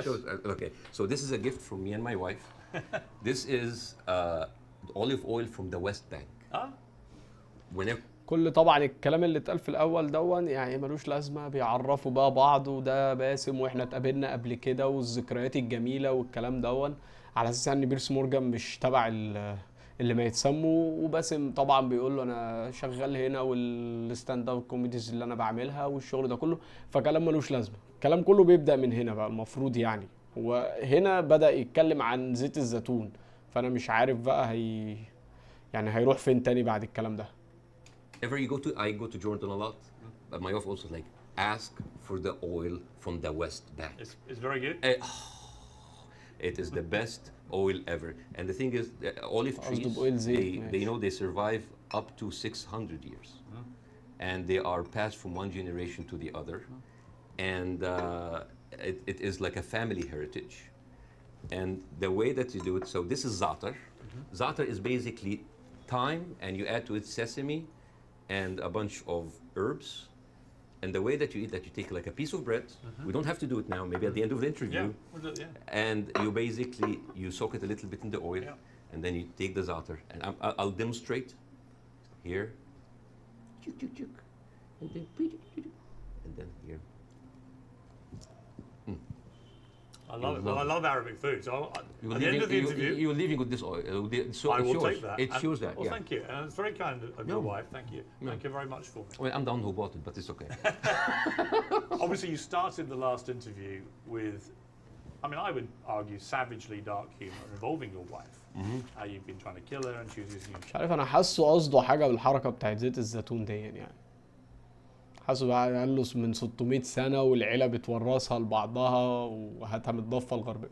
Yes. Okay, so this is a gift from me and my wife. This is olive oil from the West Bank. Whenever كل طبعا الكلام اللي اتقال في الاول دون يعني ملوش لازمه، بيعرفوا بقى بعض وده باسم واحنا اتقابلنا قبل كده والذكريات الجميله والكلام دون، على اساس ان بيرس مورجان مش تبع اللي ما يتسموا، وباسم طبعا بيقول له انا شغال هنا والستاند اب كوميديز اللي انا بعملها والشغل ده كله، فكلام ملوش لازمه. الكلام كله بيبدا من هنا بقى المفروض يعني، وهنا بدا يتكلم عن زيت الزيتون، فانا مش عارف بقى يعني هيروح فين تاني بعد الكلام ده. Ever you go to, I go to Jordan a lot, but my wife also like, ask for the oil from the West Bank. It's very good. It is the best oil ever. And the thing is, olive trees, they survive up to 600 years. And they are passed from one generation to the other. And it is like a family heritage. And the way that you do it, so this is za'atar. Za'atar is basically thyme, and you add to it sesame, and a bunch of herbs. And the way that you eat that, you take like a piece of bread. We don't have to do it now, maybe at the end of the interview. Yeah, we'll do it, yeah. And you soak it a little bit in the oil, and then you take the za'atar. And I'll demonstrate here. And then here. I love it. Well, I love Arabic food. So at the end of the interview, you're leaving with this oil. I will take that. It shows that. Well, thank you. And it's very kind of your wife. Thank you. Thank you very much for me. Well, I'm the one who bought it, but it's okay. Obviously, you started the last interview with, I mean, I would argue savagely dark humor involving your wife. How you've been trying to kill her and she was using you. مش عارف، انا حاسه قصده حاجه بالحركه بتاعت زيت الزيتون دي يعني. حاسه بقى قال له من 600 سنه والعيله بتورثها لبعضها وهاتها من الضفه الغربيه.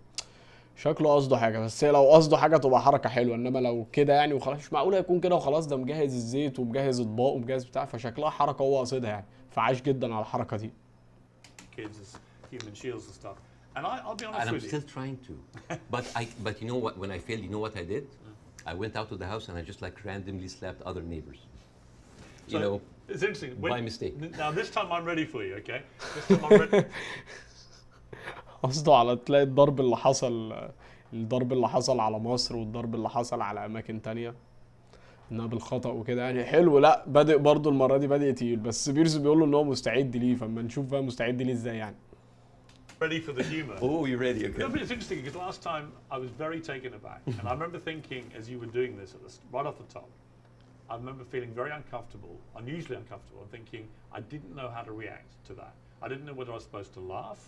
شكله قصده حاجه، بس هي لو قصده حاجه تبقى حركه حلوه، انما لو كده يعني وخلاص مش معقول يكون كده وخلاص، ده مجهز الزيت ومجهز اطباق ومجهز بتاع، فشكلها حركه هو قاصدها يعني، فعاش جدا على الحركه دي. Kids as human shields and stuff. And I'll be honest and with I'm still trying to. But you know what, when I failed, you know what I did? I went out of the house and I just like randomly slapped other neighbors. You know, it's interesting. By mistake. Now this time I'm ready for you, okay? This time I'm ready. قصده على تلاقي الضرب اللي حصل على مصر والضرب اللي حصل على اماكن تانية انها بالخطأ وكده يعني. حلو، لا بادئ برضو المرة دي بادئ تقيل، بس بيرس بيقول له ان هو مستعد ليه، فما نشوف بقى مستعد ليه ازاي يعني. Ready for the humor. Oh, you're ready, okay. No, but it's interesting because last time I was very taken aback, and I remember thinking as you were doing this right off the top, I remember feeling very uncomfortable, unusually uncomfortable, and thinking I didn't know how to react to that. I didn't know whether I was supposed to laugh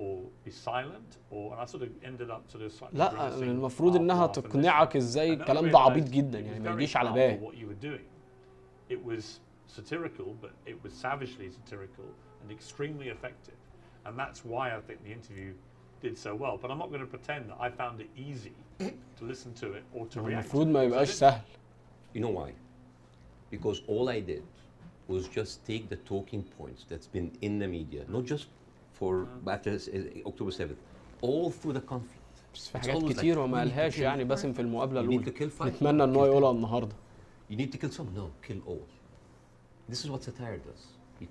or be silent, and I sort of ended up sort of slightly لا المفروض انها تقنعك ازاي الكلام ده عبيط جدا يعني، ما يجيش على بالك. What you were doing, it was satirical, but it was savagely satirical and extremely effective, and that's why I think the interview did so well. But I'm not going to pretend that I found it easy to listen to it or to react. المفروض ما يبقاش سهل. You know why? Because all I did was just take the talking points that's been in the media, not just for after October 7th, all through the conflict. بس في حاجات كتير وما قالهاش يعني باسم في المقابلة الأولى. نتمنى إن هو يقولها النهاردة. You need to kill some? No, kill all. This is what satire does. It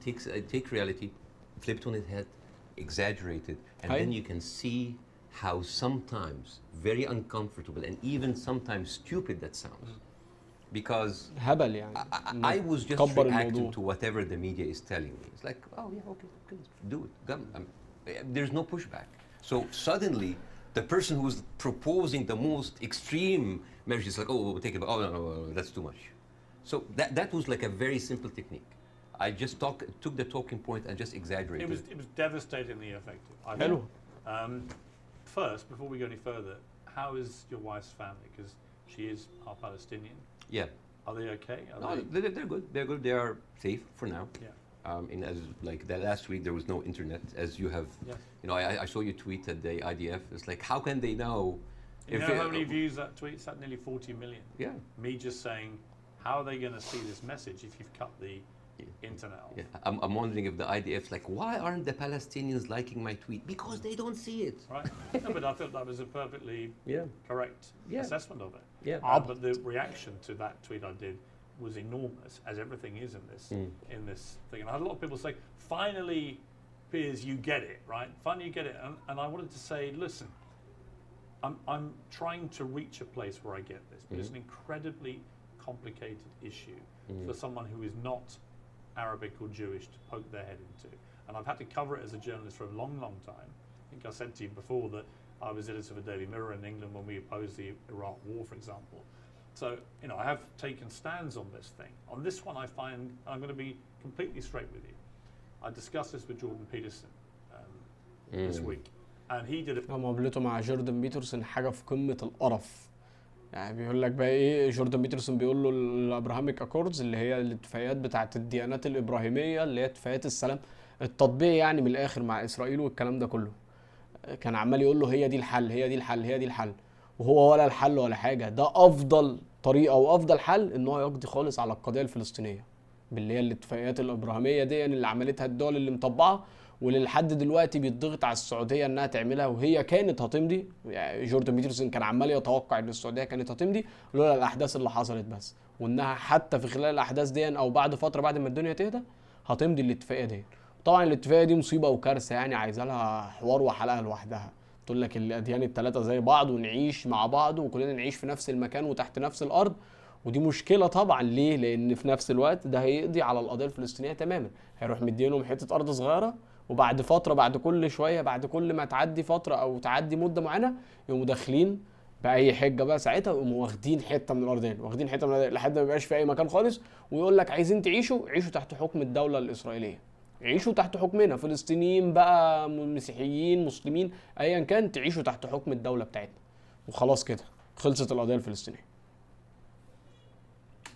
takes reality, flip it on its head, exaggerate it, and then you can see how sometimes very uncomfortable and even sometimes stupid that sounds. Because هبل يعني. I was just reacting to whatever the media is telling me. It's like, oh yeah, okay, do it. There's no pushback. So suddenly, the person who's proposing the most extreme measures is like, oh, we'll take it. Oh no, that's too much. So that was like a very simple technique. I just took the talking point and just exaggerated. It was devastatingly effective. Hello. First, before we go any further, how is your wife's family? Because she is half Palestinian. Yeah. Are they okay? They're good. They're good. They are safe for now. Yeah. As like the last week, there was no internet, as you have. Yes. You know, I saw you tweet at the IDF. It's like, how can they know? You know how many views that tweet's had? Nearly 40 million. Yeah. Me just saying, how are they going to see this message if you've cut the internet off? Yeah. I'm wondering if the IDF's like, why aren't the Palestinians liking my tweet? Because they don't see it. Right. No, but I thought that was a perfectly correct assessment of it. Yeah. But the reaction to that tweet I did was enormous, as everything is in this thing. And I had a lot of people say, finally, appears you get it, right? Finally you get it, and I wanted to say, listen, I'm trying to reach a place where I get this, but it's an incredibly complicated issue for someone who is not Arabic or Jewish to poke their head into. And I've had to cover it as a journalist for a long, long time. I think I said to you before that I was editor of the Daily Mirror in England when we opposed the Iraq War, for example. So, you know, I have taken stands on this thing. On this one, I find, I'm going to be completely straight with you. I discussed this with Jordan Peterson this week, and he did it. مقابلته مع جوردن بيترسون حاجة في قمة القرف. يعني بيقول لك بقى ايه، جوردن بيترسون بيقول له الابراهاميك اكوردز اللي هي الاتفاقيات بتاعه الديانات الابراهيميه اللي هي اتفاقيات السلام التطبيع يعني من الاخر مع اسرائيل والكلام ده كله. كان عمال يقول له هي دي الحل هي دي الحل هي دي الحل، وهو ولا الحل ولا حاجه. ده افضل طريقه وافضل حل ان هو يقضي خالص على القضيه الفلسطينيه باللي هي الاتفاقيات الابراهيميه دي يعني اللي عملتها الدول اللي مطبعه، واللي لحد دلوقتي بيتضغط على السعوديه انها تعملها، وهي كانت هتمضي. يعني جوردن بيترسون كان عمال يتوقع ان السعوديه كانت هتمضي لولا الاحداث اللي حصلت بس، وانها حتى في خلال الاحداث دي او بعد فتره بعد ما الدنيا تهدى هتمضي الاتفاقيه دي. طبعا الاتفاقيه دي مصيبه وكارثه يعني عايزه لها حوار وحلقه لوحدها. تقول لك الاديان الثلاثه زي بعض ونعيش مع بعض وكلنا نعيش في نفس المكان وتحت نفس الارض، ودي مشكله طبعا. ليه؟ لان في نفس الوقت ده هيقضي على القضيه الفلسطينيه تماما. هيروح مدينهم حته ارض صغيره، وبعد فتره بعد كل شويه بعد كل ما تعدي فتره او تعدي مده معينه يقوموا داخلين باي حجه بقى ساعتها، يقوموا واخدين حته من الارض هنا واخدين حته من الارض لحد ما يبقاش في اي مكان خالص، ويقول لك عايزين تعيشوا عيشوا تحت حكم الدوله الاسرائيليه، عيشوا تحت حكمنا، فلسطينيين بقى مسيحيين مسلمين ايا كان، تعيشوا تحت حكم الدوله بتاعتنا، وخلاص كده خلصت القضيه الفلسطينيه.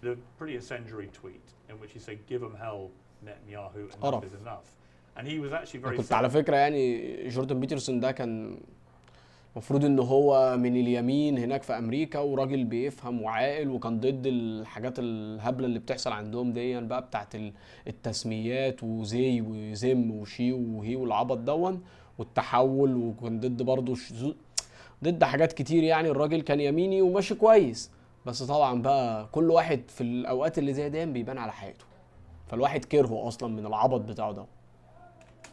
The pretty incendiary tweet in which he said give them hell Netanyahu enough is enough. And he was actually very كنت على فكره يعني جوردن بيترسون ده كان المفروض ان هو من اليمين هناك في امريكا وراجل بيفهم وعاقل، وكان ضد الحاجات الهبله اللي بتحصل عندهم دي بقى بتاعت التسميات وزي وزم وشي وهي والعبط دون والتحول، وكان ضد برضه ضد حاجات كتير. يعني الراجل كان يميني وماشي كويس، بس طبعا بقى كل واحد في الاوقات اللي زي دي بيبان على حياته، فالواحد كرهه اصلا من العبط بتاعه ده.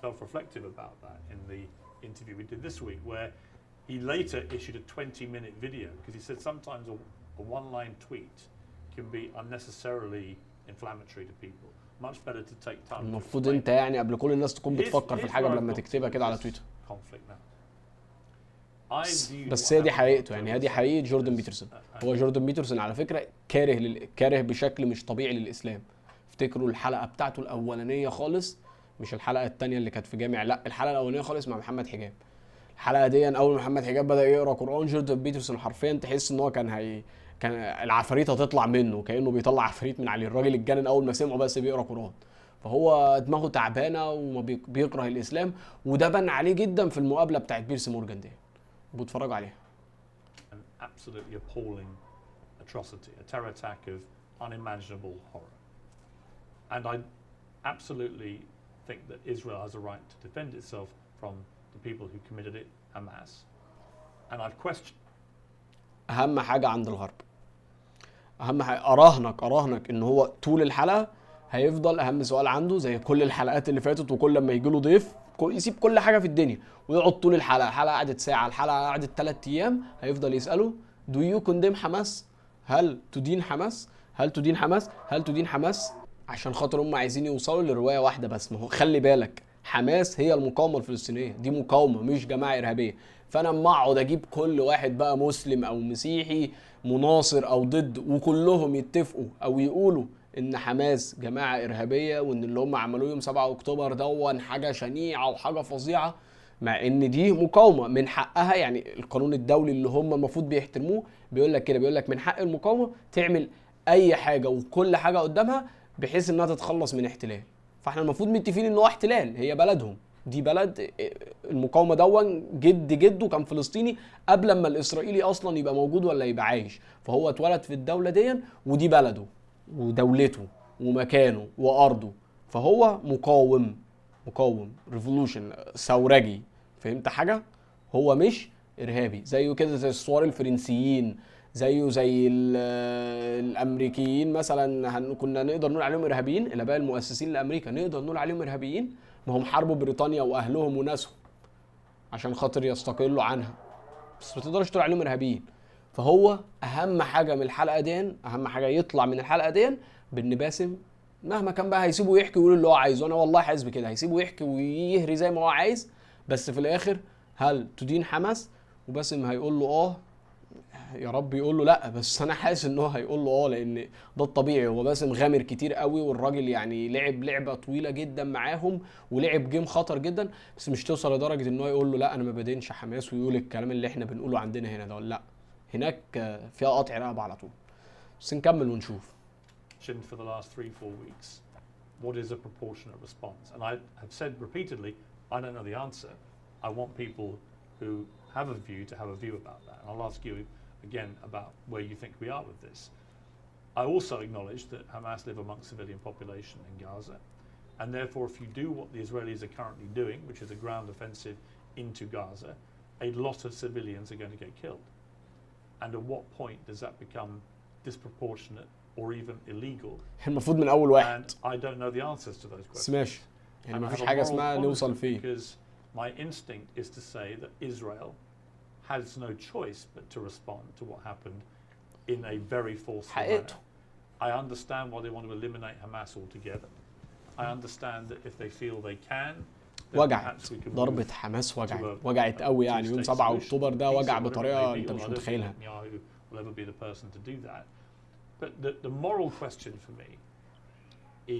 Self-reflective about that in the interview we did this week, where he later issued a 20-minute video because he said sometimes a one-line tweet can be unnecessarily inflammatory to people. Much better to take time. المفروض انت يعني قبل كل الناس تكون بتفكر في الحاجه قبل ما تكتبها كده على تويتر. بس هي دي حقيقته، يعني هي دي حقيقه جوردن بيترسون. هو جوردن بيترسون على فكره كاره بشكل مش طبيعي للاسلام. افتكروا الحلقه بتاعته الاولانيه خالص، مش الحلقه الثانيه اللي كانت في جامع، لا الحلقه الاولانيه خالص مع محمد حجاب. الحلقه دي اول ما محمد حجاب بدا يقرا قران، جوردن بيترسون حرفيا تحس ان هو كان العفاريت هتطلع منه، كانه بيطلع عفاريت من عليه. الراجل اتجنن اول ما سمعه بس بيقرا قران، فهو دماغه تعبانه وبيكره الاسلام، وده بان عليه جدا في المقابله بتاعت بيرس مورجان دي. بتفرجوا عليها. An absolutely appalling atrocity, a terror attack of unimaginable horror. And I absolutely think that Israel has a right to defend itself from the people who committed it, Hamas. And I've questioned. أهم حاجة عند الغرب، أهم حاجة أراهنك إن هو طول الحلقة هيفضل أهم سؤال عنده زي كل الحلقات اللي فاتت، وكل لما يجي له ضيف يسيب كل حاجة في الدنيا ويقعد طول الحلقة. الحلقة قعدت ساعة، الحلقة قعدت 3 أيام، هيفضل يسأله Do you condemn حماس؟ هل تدين حماس؟ هل تدين حماس؟ هل تدين حماس؟ عشان خاطر هم عايزين يوصلوا لرواية واحدة بس. ما هو خلي بالك حماس هي المقاومة الفلسطينية، دي مقاومة مش جماعة إرهابية. فأنا اما اقعد أجيب كل واحد بقى مسلم أو مسيحي مناصر أو ضد وكلهم يتفقوا أو يقولوا إن حماس جماعة إرهابية وإن اللي هم عملوه يوم 7 أكتوبر دون حاجة شنيعة وحاجة فظيعة، مع إن دي مقاومة من حقها. يعني القانون الدولي اللي هم المفروض بيحترموه بيقول لك كده، بيقول لك من حق المقاومة تعمل أي حاجة وكل حاجة قدامها بحيث إنها تتخلص من احتلال. فإحنا المفروض متفقين إنه احتلال، هي بلدهم، دي بلد المقاومة دون جده كان فلسطيني قبل ما الإسرائيلي أصلا يبقى موجود ولا يبقى عايش، فهو اتولد في الدولة دي ودي بلده ودولته ومكانه وأرضه، فهو مقاوم ريفولوشن ثورجي. فهمت حاجة؟ هو مش إرهابي زيه كده زي الثوار الفرنسيين، زيه زي الأمريكيين مثلا كنا نقدر نقول عليهم إرهابيين، إلى بقى المؤسسين لأمريكا نقدر نقول عليهم إرهابيين. ما هم حاربوا بريطانيا واهلهم وناسهم عشان خاطر يستقلوا عنها، بس ما تقدرش تقول عليهم ارهابيين. فهو اهم حاجه من الحلقه دي، اهم حاجه يطلع من الحلقه دي بان باسم مهما كان بقى هيسيبه يحكي ويقول اللي هو عايزه، انا والله حاسس بكده، هيسيبه يحكي ويهري زي ما هو عايز، بس في الاخر هل تدين حماس؟ وباسم هيقول له يا رب يقول له لا، بس انا حاسس ان هو هيقول له لان ده الطبيعي. هو باسم غامر كتير قوي، والراجل يعني لعب لعبه طويله جدا معاهم ولعب جيم خطر جدا، بس مش توصل لدرجه ان هو يقول له لا انا ما بدينش حماس ويقول الكلام اللي احنا بنقوله عندنا هنا ده. لا، هناك فيها قطع رقبه على طول. بس نكمل ونشوف. For the last 3-4 weeks, what is a proportionate response? And I have said repeatedly, I don't know the answer. I want people who have a view to have a view about that. And I'll ask you again about where you think we are with this. I also acknowledge that Hamas live amongst civilian population in Gaza, and therefore if you do what the Israelis are currently doing, which is a ground offensive into Gaza, a lot of civilians are going to get killed. And at what point does that become disproportionate or even illegal? المفروض من اول واحد. And I don't know the answers to those questions. ماشي، يعني ما فيش حاجه اسمها نوصل فيه. Because my instinct is to say that Israel has no choice but to respond to what happened in a very forceful manner. I understand why they want to eliminate Hamas altogether. I understand that if they feel they can, وجعت ضربة حماس، وجعت قوي يعني. يوم 7 أكتوبر ده وجع بطريقة انت مش متخيلها. Will ever be the person to do that. But the moral question for me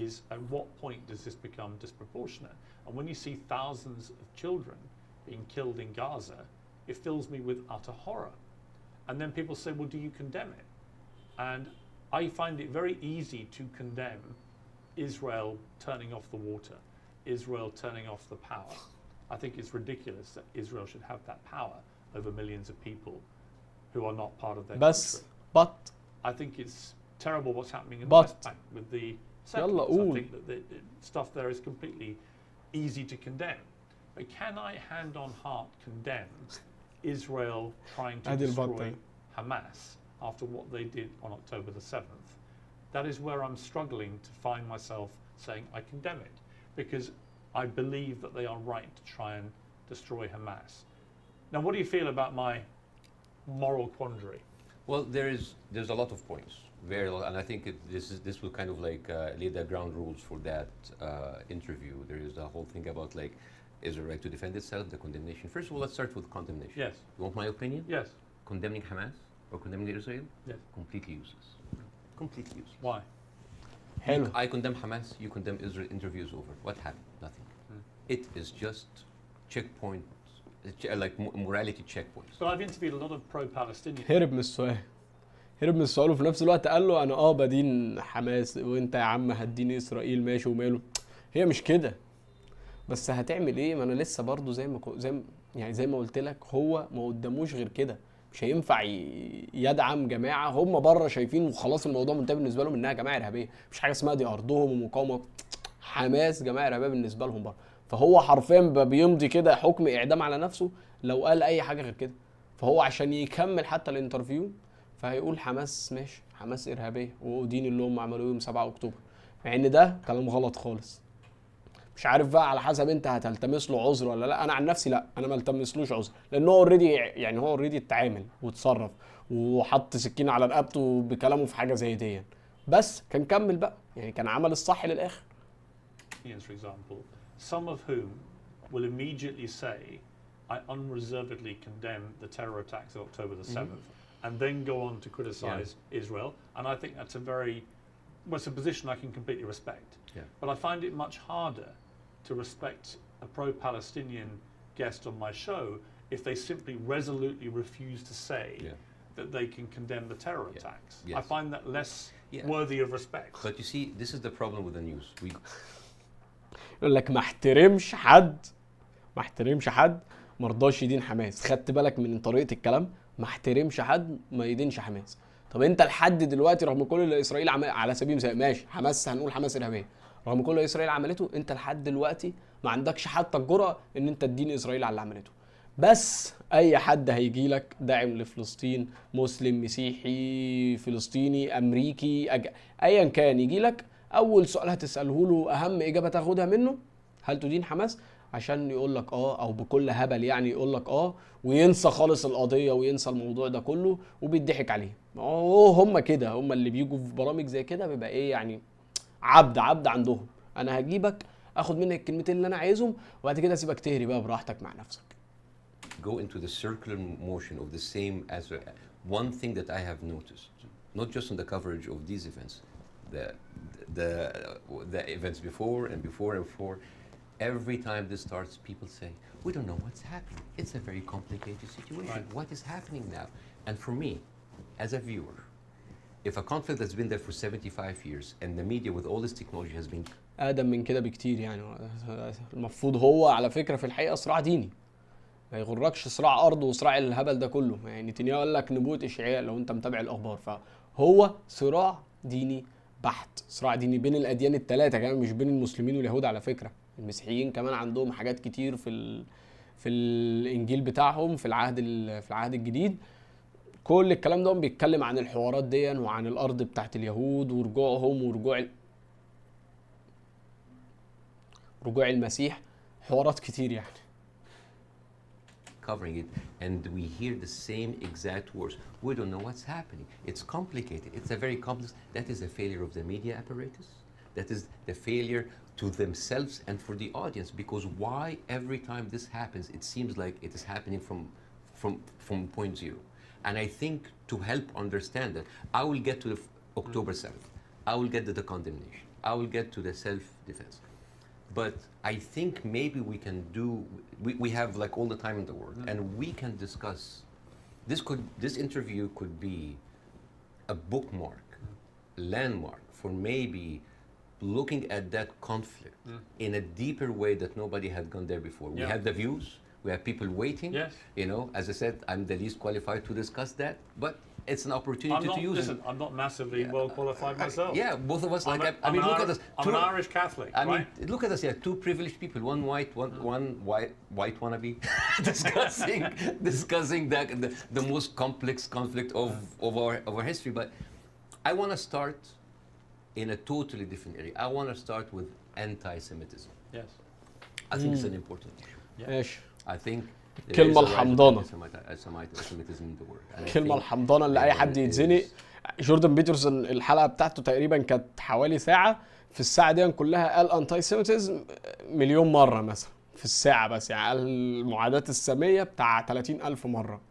is, at what point does this become disproportionate? And when you see thousands of children being killed in Gaza, it fills me with utter horror. And then people say, well, do you condemn it? And I find it very easy to condemn Israel turning off the water, Israel turning off the power. I think it's ridiculous that Israel should have that power over millions of people who are not part of their country. But I think it's terrible what's happening in the West Bank with the settlements. I think that the stuff there is completely easy to condemn. But can I hand on heart condemn Israel trying to destroy Hamas after what they did on October the 7th? That is where I'm struggling to find myself saying I condemn it, because I believe that they are right to try and destroy Hamas. Now, what do you feel about my moral quandary? Well, there's a lot of points, very lot, and I think this will kind of like lay the ground rules for that interview. There is a whole thing about like, is the right to defend itself, the condemnation. First of all, let's start with condemnation. Yes. You want my opinion? Yes. Condemning Hamas or condemning Israel? Yes. Completely useless. Completely useless. Why? I condemn Hamas, you condemn Israel, interview is over. What happened? Nothing. It is just checkpoint, like morality checkpoints. But I've interviewed a lot of pro-Palestinian. هرب من السؤال وفي نفس الوقت قال له انا بدين حماس وانت يا عم هتدين اسرائيل، ماشي وماله. هي مش كده، بس هتعمل ايه؟ ما انا لسه برضو زي ما قلت لك، هو ما قداموش غير كده. مش هينفع يدعم جماعه هم بره شايفين وخلاص الموضوع منتهي بالنسبه لهم انها جماعه ارهابيه. مفيش حاجه اسمها دي ارضهم ومقاومه. حماس جماعه ارهابيه بالنسبه لهم بره. فهو حرفيا بيمضي كده حكم اعدام على نفسه لو قال اي حاجه غير كده. فهو عشان يكمل حتى الانترفيو فهيقول حماس ماشي، حماس ارهابيه ودين اللي هم عملوه يوم 7 اكتوبر، مع ان ده كلام غلط خالص. مش عارف بقى على حسب انت هتلتمس له عذر ولا لا. انا عن نفسي لا، انا ما التمسلوش عذر، لان هو اوريدي اتعامل وتصرف وحط سكين على رقبته بكلامه في حاجه زي دي، بس كان كمل بقى، يعني كان عمل الصح للاخر. For example, some of whom will immediately say, I unreservedly condemn the terror attacks of October the 7th, and then go on to criticize Israel. And I think that's it's a position I can completely respect. Yeah. But I find it much harder to respect a pro-Palestinian guest on my show if they simply resolutely refuse to say that they can condemn the terror attacks. Yes. I find that less worthy of respect. But you see, this is the problem with the news. يقول لك ما احترمش حد مرضاش يدين حماس. خدت بالك من طريقه الكلام؟ ما احترمش حد ما يدينش حماس. طب انت لحد دلوقتي رغم كل اللي اسرائيل على سبيل المثال ماشي حماس، هنقول حماس ارهابيه، رغم كل اللي اسرائيل عملته انت لحد دلوقتي ما عندكش حتى الجرأه ان انت تدين اسرائيل على اللي عملته. بس اي حد هيجي لك داعم لفلسطين، مسلم مسيحي فلسطيني امريكي ايا كان، يجي لك اول سؤال هتساله له، اهم اجابه تاخدها منه، هل تدين حماس؟ عشان يقول لك او بكل هبل يعني يقول لك وينسى خالص القضيه وينسى الموضوع ده كله وبيضحك عليه. هم كده، هم اللي بيجوا في برامج زي كده بيبقى ايه يعني عبد عندهم. انا هجيبك اخد منك الكلمتين اللي انا عايزهم وبعد كده اسيبك تهري بقى براحتك مع نفسك. Go into the circular motion of the same as one thing that I have noticed, not just in the coverage of these events, the events before and before and before. Every time this starts, people say, we don't know what's happening. It's a very complicated situation. Right. What is happening now? And for me, as a viewer, if a conflict that's been there for 75 years and the media with all this technology has been آدم من كده بكتير يعني. المفروض هو على فكرة في الحقيقة صراع ديني، ما يغركش صراع أرض وصراع الهبل ده كله. يعني نتنياهو قال لك نبوة إشعياء لو أنت متابع الأخبار، فهو صراع ديني بحت، صراع ديني بين الأديان الثلاثة كمان، مش بين المسلمين واليهود على فكرة. المسيحيين كمان عندهم حاجات كتير في الإنجيل بتاعهم في العهد الجديد. كل الكلام ده بيتكلم عن الحوارات دي وعن الأرض بتاعت اليهود ورجوعهم رجوع المسيح، حوارات كتير يعني. covering it, and we hear the same exact words. We don't know what's happening. It's complicated. It's a very complex. That is a failure of the media apparatus. That is the failure to themselves and for the audience. Because why every time this happens, it seems like it is happening from point zero. And I think to help understand that, I will get to the October 7th. I will get to the condemnation. I will get to the self-defense. But I think maybe we can do, we have like all the time in the world, and we can discuss, this interview could be a bookmark, landmark for maybe looking at that conflict in a deeper way that nobody had gone there before. We have the views, we have people waiting. Yes. You know, as I said, I'm the least qualified to discuss that, but it's an opportunity to use it. I'm not massively well qualified myself. Yeah, both of us. I mean, look at us. I'm an Irish Catholic. I mean, look at us. Yeah, two privileged people, one white white wannabe, discussing the most complex conflict of our history. But I want to start in a totally different area. I want to start with anti-Semitism. Yes. I think it's an important issue. Yes. I think الكلمة الحمضانة، الكلمة الحمضانة اللي أي حد يتزنق. جوردن بيترسون الحلقة بتاعته تقريبا كانت حوالي ساعة، في الساعة دي كلها قال أنتاي سيميتيزم مليون مرة مثلا في الساعة بس، يعني قال المعاداة السامية بتاع 30,000 مرة.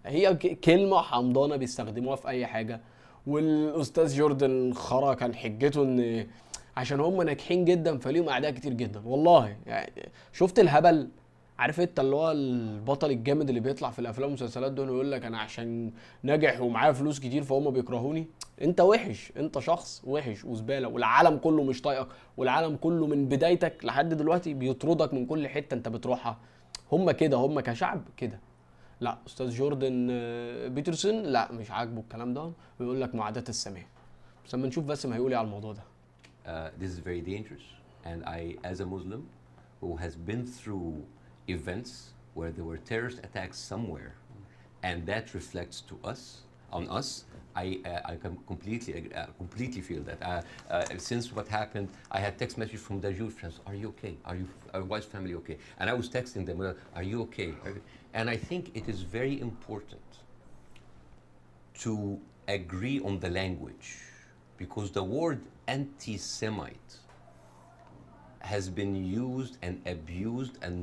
هي كلمة حمضانة بيستخدموها في أي حاجة. والأستاذ جوردن خرا كان حجته إن عشان هم ناجحين جدا فليهم أعداء كتير جدا. والله يعني شفت الهبل، عارف انت اللي هو البطل الجامد اللي بيطلع في الافلام والمسلسلات دول ويقول لك انا عشان ناجح ومعايا فلوس كتير فهم بيكرهوني. انت وحش، انت شخص وحش وزباله، والعالم كله مش طايقك، والعالم كله من بدايتك لحد دلوقتي بيطردك من كل حته انت بتروحها. هم كده، هم كشعب كده. لا استاذ جوردن بيترسون لا مش عاجبه الكلام ده ويقول لك معاداه السماء. بس لما نشوف باسم هيقول ايه على الموضوع ده. This is very dangerous, and I, as a Muslim who has been through events where there were terrorist attacks somewhere, and that reflects to us, on us, I can completely feel that. Since what happened, I had text messages from the Jewish friends, are you okay? Are your wife's family okay? And I was texting them, are you okay? And I think it is very important to agree on the language, because the word anti-Semite has been used and abused, and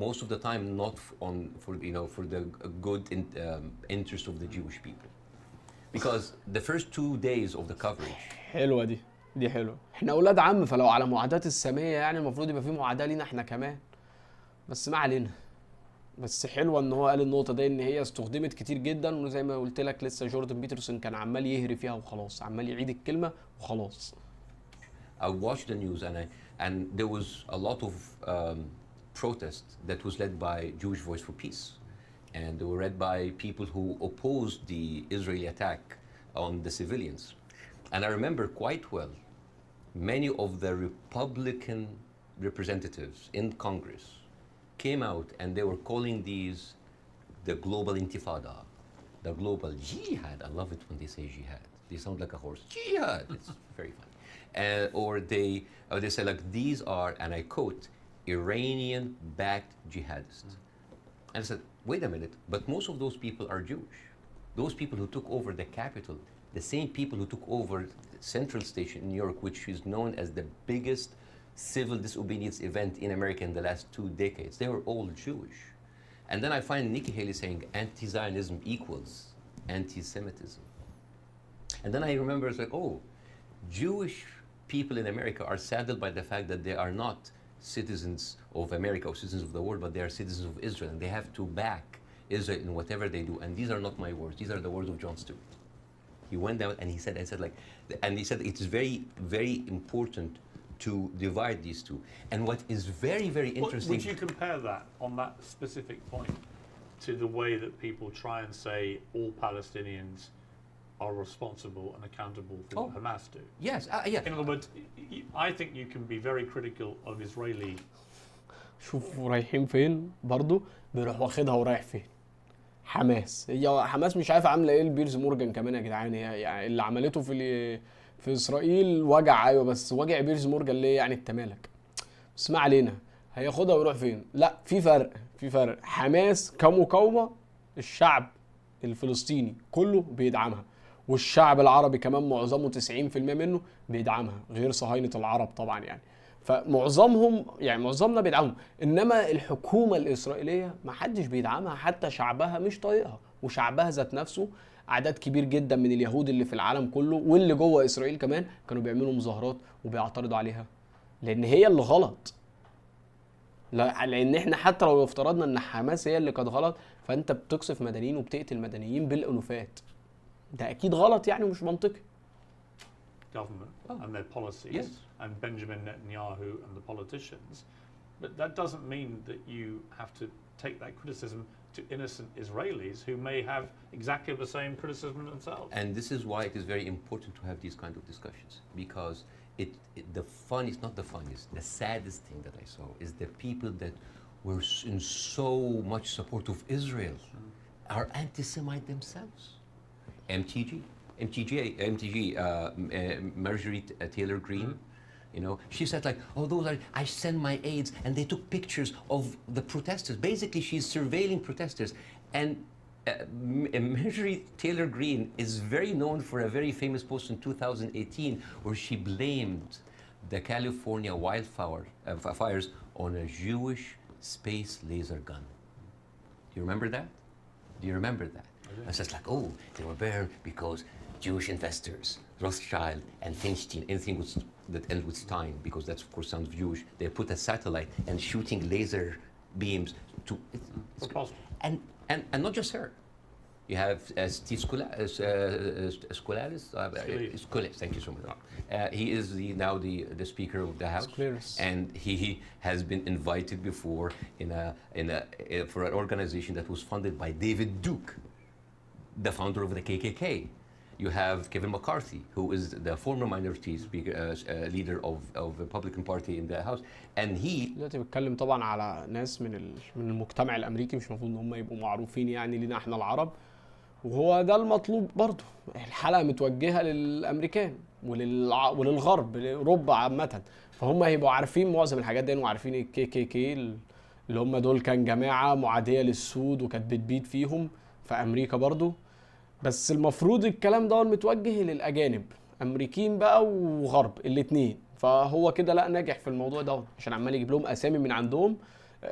most of the time not for the good interest of the Jewish people, because the first 2 days of the coverage. حلوه دي حلوه. احنا اولاد عم، فلو على معاداه الساميه يعني المفروض يبقى في معاداه لينا احنا كمان، بس ما علينا. بس حلوه ان هو قال النقطه دي ان هي استخدمت كتير جدا، وزي ما قلت لك لسه جوردن بيترسون كان عمال يهري فيها وخلاص، عمال يعيد الكلمه وخلاص. I watched the news and there was a lot of protest that was led by Jewish Voice for Peace, and they were led by people who opposed the Israeli attack on the civilians. And I remember quite well many of the Republican representatives in Congress came out and they were calling these the global intifada, the global jihad. I love it when they say jihad. They sound like a horse. Jihad. It's very funny. Or they say like, these are, and I quote, Iranian-backed jihadists. And I said, wait a minute, but most of those people are Jewish. Those people who took over the capital, the same people who took over Central Station in New York, which is known as the biggest civil disobedience event in America in the last 2 decades, they were all Jewish. And then I find Nikki Haley saying anti-Zionism equals anti-Semitism. And then I remember it's like, oh, Jewish people in America are saddled by the fact that they are not citizens of America or citizens of the world, but they are citizens of Israel, and they have to back Israel in whatever they do. And these are not my words; these are the words of Jon Stewart. He went down and he said, he said it's very, very important to divide these two. And what is very, very interesting. Would you compare that on that specific point to the way that people try and say all Palestinians are responsible and accountable for what Hamas do? Yes, yeah. In other words, I think you can be very critical of Israeli. شوف رايحين فين برضو بيروح واخدها ورايح فين. حماس، هي حماس مش عارف عامله ايه البيرس مورجان كمان يا جدعان. هي يعني اللي عملته في اسرائيل وجع، ايوه، بس وجع بيرس مورجان ليه يعني؟ انت مالك؟ بس ما علينا، هياخدها ويروح فين؟ لا، في فرق. حماس كمقاومه الشعب الفلسطيني كله بيدعمها، والشعب العربي كمان معظمه 90% منه بيدعمها، غير صهاينة العرب طبعا يعني. فمعظمهم يعني معظمنا بيدعمهم، انما الحكومة الاسرائيلية ما حدش بيدعمها، حتى شعبها مش طايقها، وشعبها ذات نفسه اعداد كبير جدا من اليهود اللي في العالم كله واللي جوه اسرائيل كمان كانوا بيعملوا مظاهرات وبيعترضوا عليها، لان هي اللي غلط. لان احنا حتى لو افترضنا ان حماس هي اللي كانت غلط، فانت بتقصف مدنيين وبتقتل مدنيين بالالوفات، ده اكيد غلط يعني ومش منطقي. Government and their policies and Benjamin Netanyahu and the politicians, but that doesn't mean that you have to take that criticism to innocent Israelis who may have exactly the same criticism themselves. And this is why it is very important to have these kind of discussions, because the funniest, not the funniest, the saddest thing that I saw is the people that were in so much support of Israel are anti-Semite themselves. MTG, Marjorie Taylor Greene, you know, she said like, oh, I send my aides, and they took pictures of the protesters. Basically, she's surveilling protesters. And Marjorie Taylor Greene is very known for a very famous post in 2018 where she blamed the California wildfires on a Jewish space laser gun. Do you remember that? And so it's like, oh, they were burned because Jewish investors, Rothschild and Feinstein, anything that ends with Stein, because that's of course sounds Jewish, they put a satellite and shooting laser beams to. It's possible. And not just her. You have Steve Skoulas, thank you so much. He is now the Speaker of the House, and he has been invited before for an organization that was funded by David Duke, the founder of the KKK. You have Kevin McCarthy, who is the former minority speaker, leader of the Republican Party in the House, and he. دلوقتي بتكلم طبعا على ناس من المجتمع الامريكي، مش المفروض ان هم يبقوا معروفين يعني لينا احنا العرب، وهو ده المطلوب برضه. الحلقه متوجهه للامريكان وللغرب، لاوروبا عامه، فهم هيبقوا عارفين معظم الحاجات دي، وعارفين الكي كي كي اللي هم دول كان جماعه معاديه للسود وكانت بتبيد فيهم في امريكا برضه. بس المفروض الكلام ده متوجه للاجانب، امريكيين بقى وغرب الاثنين، فهو كده لا ناجح في الموضوع ده، عشان عمال يجيب لهم اسامي من عندهم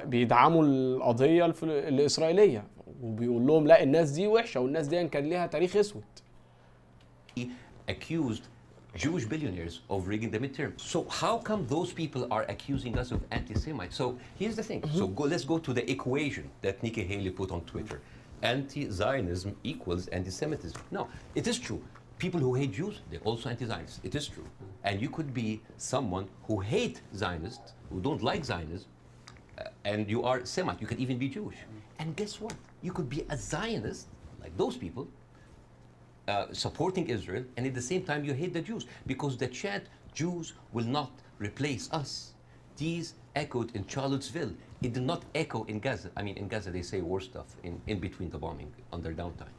بيدعموا القضيه الاسرائيليه، وبيقول لهم لا الناس دي وحشه والناس دي كان ليها تاريخ اسود. Accused Jewish billionaires of rigging the midterm. So how come those people are accusing us of anti-Semites? So here's the thing. So let's go to the equation that Nikki Haley put on Twitter. Anti-Zionism equals anti-Semitism. No, it is true. People who hate Jews, they're also anti-Zionists. It is true. And you could be someone who hate Zionists, who don't like Zionism, and you are Semite. You could even be Jewish. And guess what? You could be a Zionist, like those people, supporting Israel, and at the same time you hate the Jews. Because the chant, Jews will not replace us, these echoed in Charlottesville it did not echo in Gaza. I mean, in Gaza they say worse stuff in between the bombing under downtime.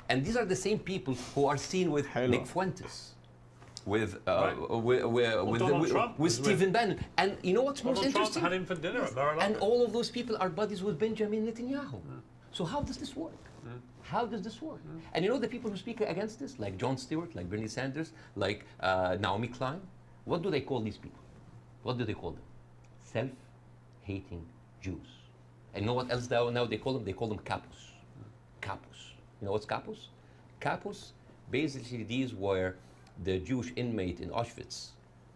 And these are the same people who are seen with Nick Fuentes, with Stephen Bannon, and you know what's most interesting? Trump had him for dinner at Mar-a-Lago. And all of those people are buddies with Benjamin Netanyahu. So how does this work? How does this work? And you know the people who speak against this, like Jon Stewart, like Bernie Sanders, like Naomi Klein, what do they call these people? What do they call them? Self-hating Jews. And you know what else now they call them? They call them capos. Capos. You know what's capos? Capos, basically these were the Jewish inmate in Auschwitz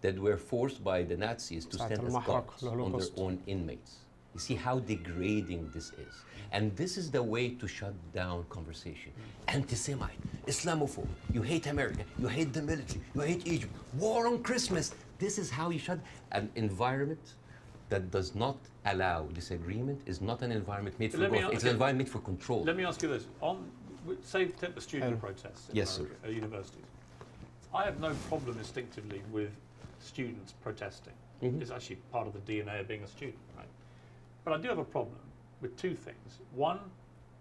that were forced by the Nazis to stand as guards on their own inmates. You see how degrading this is. And this is the way to shut down conversation. Anti-Semite, Islamophobe, you hate America, you hate the military, you hate Egypt, war on Christmas. This is how you shut an environment that does not allow disagreement is not an environment made for growth. It's an environment made for control. Let me ask you this. Say take the student protests in America, at universities. I have no problem instinctively with students protesting. It's actually part of the DNA of being a student, right? But I do have a problem with two things. One,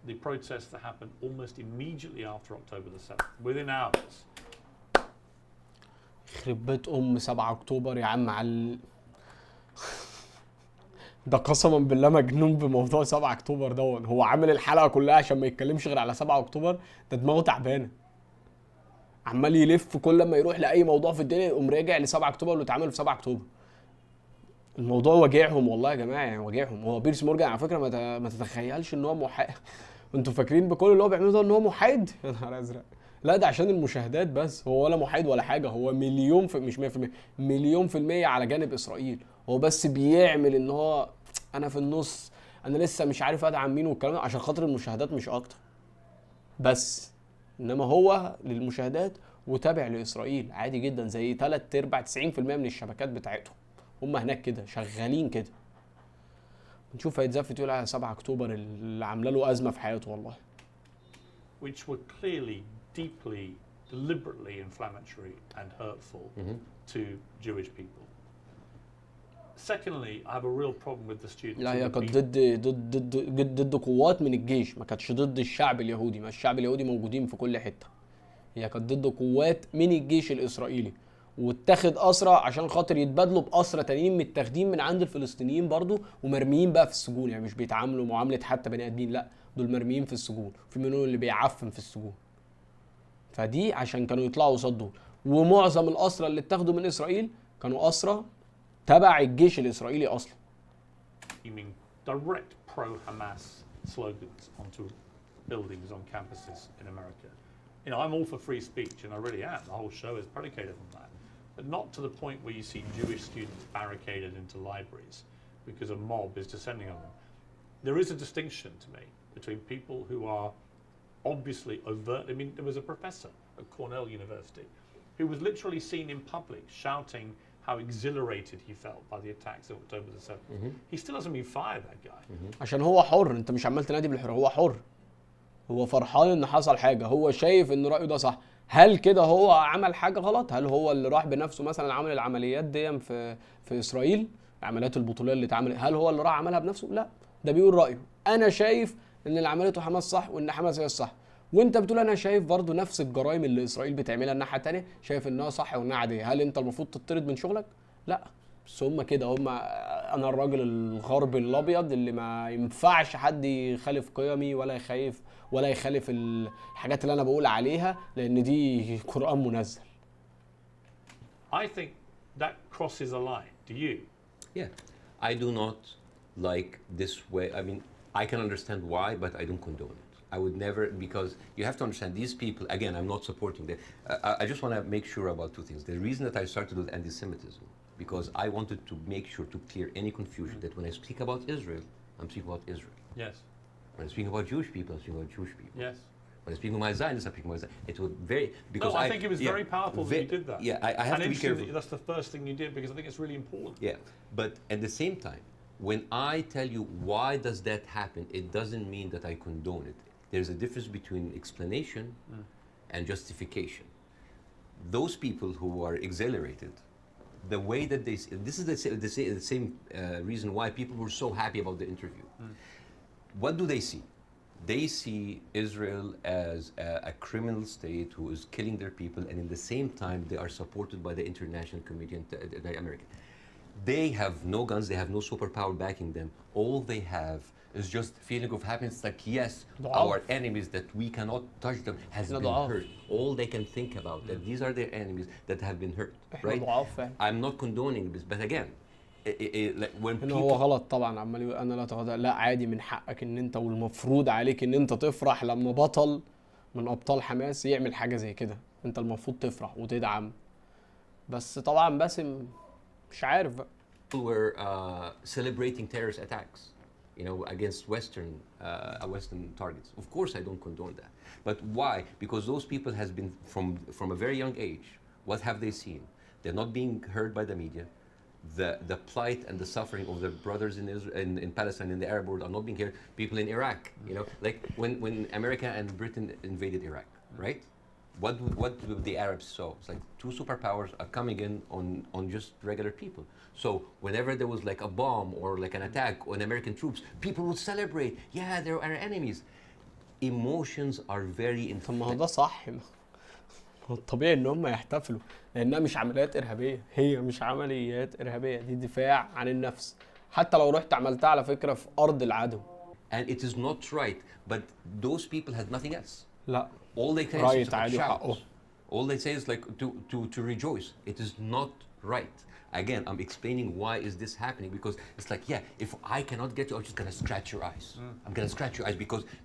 the protests that happened almost immediately after October the 7th, within hours. يخرب بيت 7 اكتوبر يا عم على ده قسما بالله مجنون بموضوع 7 اكتوبر دون. هو عامل الحلقه كلها عشان ما يتكلمش غير على 7 اكتوبر. ده دماغه تعبانه، عمال يلف كل ما يروح لاي موضوع في الدنيا يقوم راجع ل 7 اكتوبر واللي اتعمل في 7 اكتوبر. الموضوع واجعهم والله يا جماعه، يعني واجعهم. هو بيرس مورجان على فكره ما تتخيلش ان هو محايد. انتوا فاكرين بكل اللي هو بيعمله ده ان هو محايد؟ يا نهار ازرق. لا ده عشان المشاهدات بس، هو ولا محايد ولا حاجه. هو مليون في مش 100%، مليون في المية على جانب اسرائيل. هو بس بيعمل ان هو انا في النص، انا لسه مش عارف ادعم مين والكلام ده عشان خاطر المشاهدات مش اكتر بس. انما هو للمشاهدات وتابع لاسرائيل عادي جدا، زي 3/4 90% من الشبكات بتاعتهم هم هناك كده شغالين كده. نشوف هيتزفت يقول على 7 اكتوبر اللي عامله له ازمه في حياته والله. Which were clearly deeply deliberately inflammatory and hurtful to Jewish people. Secondly, I have a real problem with the students. لا هي كانت ضد قوات من الجيش، ما كانتش ضد الشعب اليهودي. ما الشعب اليهودي موجودين في كل حته. هي كانت ضد قوات من الجيش الاسرائيلي، واتخذ اسرى عشان خاطر يتبادلوا باسرى تانيين متاخدين من عند الفلسطينيين برضو ومرميين بقى في السجون. يعني مش بيتعاملوا معامله حتى بني ادمين، لا دول مرميين في السجون، في منهم اللي بيعفن في السجون. فدي عشان كانوا يطلعوا قصاد دول. ومعظم الاسرى اللي اتاخدوا من اسرائيل كانوا اسرى تبع الجيش الاسرائيلي اصلا. Direct pro-Hamas slogans onto buildings on campuses in America. You know, I'm all for free speech, and I really am. The whole show is predicated on that. But not to the point where you see Jewish students barricaded into libraries because a mob is descending on them. There is a distinction to me between people who are obviously overt. I mean, there was a professor at Cornell University who was literally seen in public shouting how exhilarated he felt by the attacks of October the 7th. He still hasn't been fired, that guy. عشان هو حر، انت مش عمال تنادي بالحرية، هو حر. هو فرحان ان حصل حاجة، هو شايف ان رأيه ده صح. هل كده هو عمل حاجة غلط؟ هل هو اللي راح بنفسه مثلا عمل العمليات دي في اسرائيل، العمليات البطولية اللي اتعملت، هل هو اللي راح عملها بنفسه؟ لا، ده بيقول رأيه. انا شايف ان اللي عملته حماس صح وان حماس هي الصح. وانت بتقول انا شايف برضو نفس الجرائم اللي اسرائيل بتعملها الناحيه الثانيه، شايف انها صح وانها عاديه. هل انت المفروض تطرد من شغلك؟ لا. بس هم كده، هم انا الراجل الغربي الابيض اللي ما ينفعش حد يخالف قيمي ولا يخالف الحاجات اللي انا بقول عليها، لان دي قرآن منزل. I think that crosses a line. Do you? Yeah. I do not like this way. I mean, I can understand why, but I don't condone it. I would never, because you have to understand these people, again, I'm not supporting them. I just want to make sure about two things. The reason that I started with anti-Semitism, because I wanted to make sure to clear any confusion that when I speak about Israel, I'm speaking about Israel. Yes. When I speak about Jewish people, I'm speaking about Jewish people. Yes. When I speak about my Zionists, I'm speaking about Zionists. It was very, because I think it was very powerful that you did that. Yeah, I have to be careful. That's the first thing you did, because I think it's really important. Yeah, but at the same time, when I tell you why does that happen, it doesn't mean that I condone it. There's a difference between explanation and justification. Those people who are exhilarated, the way that they see, this is the same reason why people were so happy about the interview. What do they see? They see Israel as a criminal state who is killing their people, and in the same time they are supported by the international community and the American. They have no guns, they have no superpower backing them. All they have is just feeling of happiness, like yes, our enemies that we cannot touch them has been hurt. All they can think about that these are their enemies that have been hurt, right? I'm not condoning this, but again, like when people هو غلط طبعا، عمال يقول انا لا اتغاضى. لا عادي، من حقك ان انت والمفروض عليك ان انت تفرح لما بطل من ابطال حماس يعمل حاجه زي كده. انت المفروض تفرح وتدعم. بس طبعا باسم مش عارف بقى. were celebrating terrorist attacks, you know, against Western targets. Of course, I don't condone that. But why? Because those people has been from a very young age. What have they seen? They're not being heard by the media. The plight and the suffering of their brothers in Israel, in Palestine, in the Arab world are not being heard. People in Iraq, you know, like when America and Britain invaded Iraq, right? What do the Arabs saw? It's like two superpowers are coming in on just regular people. So whenever there was like a bomb or like an attack on American troops, people would celebrate. Yeah, they're our enemies. Emotions are very طب ما هو ده صح. هو الطبيعي ان هم يحتفلوا لانها مش عمليات ارهابيه. هي مش عمليات ارهابيه، دي دفاع عن النفس. حتى لو رحت عملتها على فكره في ارض العدو. And it is not right, but those people had nothing else. لا. All they can right, عادي وحقه. All they say is like to rejoice. It is not right. Again, I'm explaining why is this happening, because it's like, yeah, if I cannot get you, I'm just gonna scratch your eyes. I'm gonna scratch your eyes